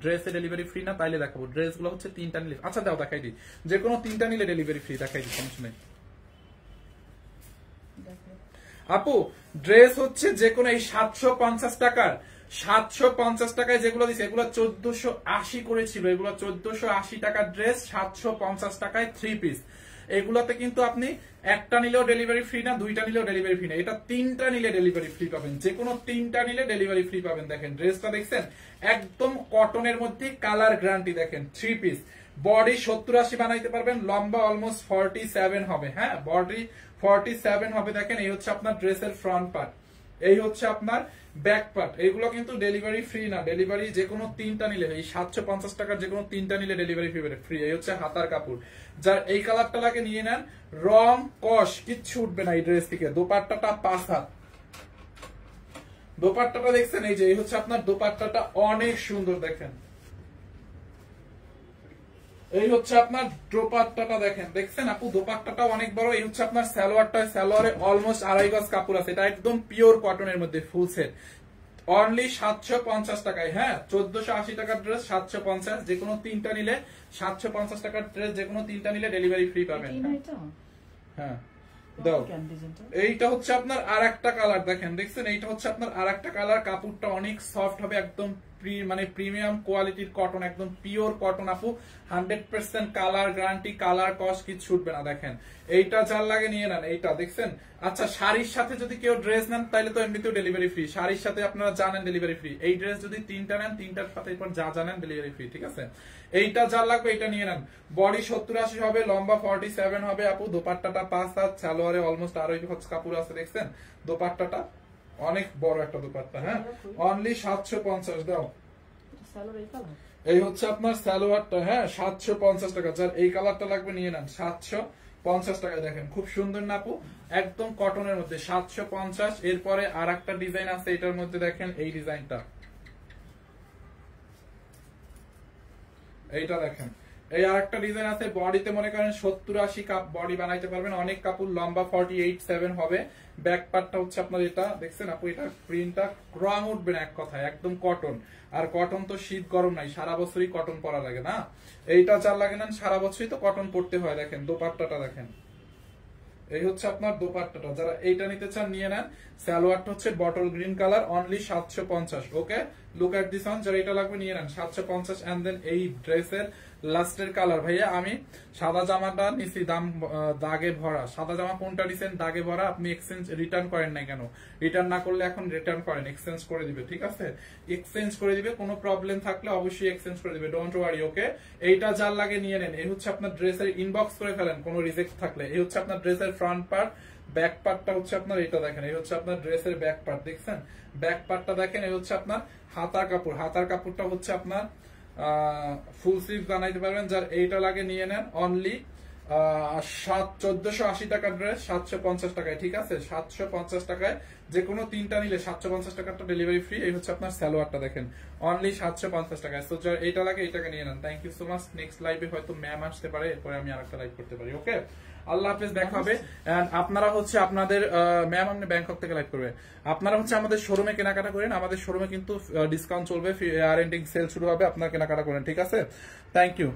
[SPEAKER 1] ড্রেসে ডেলিভারি ফ্রি না, তাইলে দেখাবো। ড্রেস গুলো হচ্ছে 3টা নিলে, আচ্ছা দাও দেখাই দিই, যে কোনো 3টা নিলে ডেলিভারি ফ্রি, দেখাই দিই, সমস্যা নেই আপু। ড্রেস হচ্ছে যে কোনো এই 750 টাকার, 750 টাকায় যেগুলো দিচ্ছে, এগুলো 1480 করেছিল, এগুলো 1480 টাকার ড্রেস, 750 টাকায় 3 পিস। এগুলাতে কিন্তু আপনি একটা নিলেও ডেলিভারি ফ্রি না, দুইটা নিলেও ডেলিভারি ফ্রি না, এটা 3টা নিলে ডেলিভারি ফ্রি পাবেন, যে কোনো 3টা নিলে ডেলিভারি ফ্রি পাবেন। দেখেন ড্রেসটা দেখছেন, একদম কটনের মধ্যে, কালার গ্যারান্টি। দেখেন 3 পিস, বডি 70-80 বানাইতে পারবেন, লম্বা অলমোস্ট 47 হবে। হ্যাঁ বডি 47 হবে। দেখেন এই হচ্ছে আপনার ড্রেসের ফ্রন্ট পার্ট, এই হচ্ছে আপনার ব্যাক পার্ট। এগুলো কিন্তু ডেলিভারি ফ্রি না, ডেলিভারি যে কোনো 3টা নিলে, এই 750 টাকার যে কোনো 3টা নিলে ডেলিভারি ফ্রি। এই হচ্ছে হাতার কাপড়, যার এই কালারটা লাগে নিয়ে নেন, রং কস কিচ্ছু উঠবে না এই ড্রেস থেকে। দোপাট্টাটা 5 হাত, দোপাট্টাটা দেখছেন, এই যে এই হচ্ছে আপনার দোপাট্টাটা, অনেক সুন্দর। দেখেন এই হচ্ছে আপনার দোপাট্টাটা, দেখছেন আপু, দোপাট্টাটা অনেক বড়। এই হচ্ছে আপনার সালোয়ারটা, সালোয়ারে অলমোস্ট 2.5 গজ কাপড় আছে, এটা একদম পিওর কটনের মধ্যে, ফুল সেট, অনলি 750 টাকায়। হ্যাঁ 1480 টাকার ড্রেস 750, যে কোনো 3টা নিলে 750 টাকার ড্রেস, যে কোনো 3টা নিলে ডেলিভারি ফ্রি পাবেন। হ্যাঁ দাও, এইটা হচ্ছে আপনার আরেকটা কালার। দেখছেন এইটা হচ্ছে আপনার আরেকটা কালার, কাপড়টা অনেক সফট হবে, একদম মানে প্রিমিয়াম কোয়ালিটির কটন, একদম পিওর কটন আপু, 100% কালার গ্যারান্টি, কালার কস কিছু ছুটবে না। দেখেন এইটা যার লাগে নিয়ে নেন, এইটা দেখছেন। আচ্ছা শাড়ির সাথে যদি কেউ ড্রেস নেন, তাহলে তো এমনিতেও ডেলিভারি ফ্রি, শাড়ির সাথে আপনারা জানেন ডেলিভারি ফ্রি। এই ড্রেস যদি 3টা নেন, 3টার সাথে এরপর যা জানেন ডেলিভারি ফ্রি, ঠিক আছে। এইটা যার লাগবে এটা নিয়ে নেন, বডি 70-80 হবে, লম্বা 47 হবে আপু, দোপাট্টাটা 5 হাত, সালোয়ারে অলমোস্ট 2.5 গজ কাপড় আছে। দেখছেন দোপাট্টাটা অনেক বড় একটা দোপাট্টা। হ্যাঁ অনলি 750 দাও। এই হচ্ছে আপনার সালোয়ারটা, হ্যাঁ 750 টাকা, যার এই কালারটা লাগবে নিয়ে নেন, 750 টাকা। দেখেন খুব সুন্দর না আপু, একদম কটনের মধ্যে, 750। এরপরে আর একটা ডিজাইন আছে এটার মধ্যে, দেখেন এই ডিজাইনটা, এইটা দেখেন, এই আরেকটা ডিজাইন আছে, বডিতে মনে করেন 70-80 কাপ বডি বানাইতে পারবেন, অনেক কাপড়, লম্বা 48-7 হবে। ব্যাক পার্টটা হচ্ছে আপনার এটা, দেখছেন আপু, এটা প্রিন্টটা রং উঠবে না, এক কথায় একদম কটন। আর কটন তো শীত গরম নাই, সারা বছরই কটন পরা লাগে না, এইটা যার লাগে নেন সারা বছরই তো কটন পরতে হয়। দেখেন দোপাট্টাটা দেখেন, এই হচ্ছে আপনার দোপাট্টাটা, যারা এইটা নিতে চান নিয়ে নেন। সালোয়ারটা হচ্ছে bottle green colour, only 750। Okay, look at this one, যারা এটা লাগবে নিয়ে নেন 750। এন্ড দেন এই ড্রেসের লাস্টের কালার ভাইয়া, আমি সাদা জামাটা নিছি দাম দাগে ভরা। সাদা জামা কোনটা নিছেন দাগে ভরা, আপনি এক্সচেঞ্জ রিটার্ন করেন নাই কেন? রিটার্ন না করলে এখন রিটার্ন করেন, এক্সচেঞ্জ করে দিবে, ঠিক আছে? এক্সচেঞ্জ করে দিবে, কোনো প্রবলেম থাকলে অবশ্যই এক্সচেঞ্জ করে দিবে, ডোন্ট ওয়ারি। ওকে, এইটা যার লাগে নিয়ে নেন। এই হচ্ছে আপনার ড্রেসের, ইনবক্স করে ফেলেন কোনো রিজেক্ট থাকলে। এই হচ্ছে আপনার ড্রেসের ফ্রন্ট পার্ট, ব্যাক পার্টটা হচ্ছে আপনার এটা দেখেন, এই হচ্ছে আপনার ড্রেসের ব্যাক পার্ট, দেখছেন? ব্যাক পার্টটা দেখেন, এই হচ্ছে আপনার হাতার কাপড়। হাতার কাপড়টা হচ্ছে আপনার ফুল স্লিভ বানাইতে পারবেন। যার এইটা লাগে নিয়ে নেন, অনলি 1480 টাকার ড্রেস 750 টাকায়, ঠিক আছে? 750 টাকায় যে কোনো তিনটা নিলে 750 টাকাটা ডেলিভারি ফ্রি। এই হচ্ছে আপনার সালোয়ারটা দেখেন, অনলি 750 টাকায়। সো যার এইটা লাগে এইটাকে নিয়ে নেন। Thank you so much. Next লাইভে হয়তো ম্যাম আসতে পারে, এরপরে আমি আরেকটা লাইভ করতে পারি। ওকে, আল্লাহ হাফেজ, দেখা হবে। এন্ড আপনারা হচ্ছে আপনাদের ম্যাম আপনি ব্যাংকক থেকে লাইভ করবে, আপনারা হচ্ছে আমাদের শোরুমে কেনাকাটা করেন। আমাদের শোরুমে কিন্তু ডিসকাউন্ট চলবে, ইয়ার এন্ডিং সেল শুরু হবে, আপনারা কেনাকাটা করেন, ঠিক আছে? Thank you.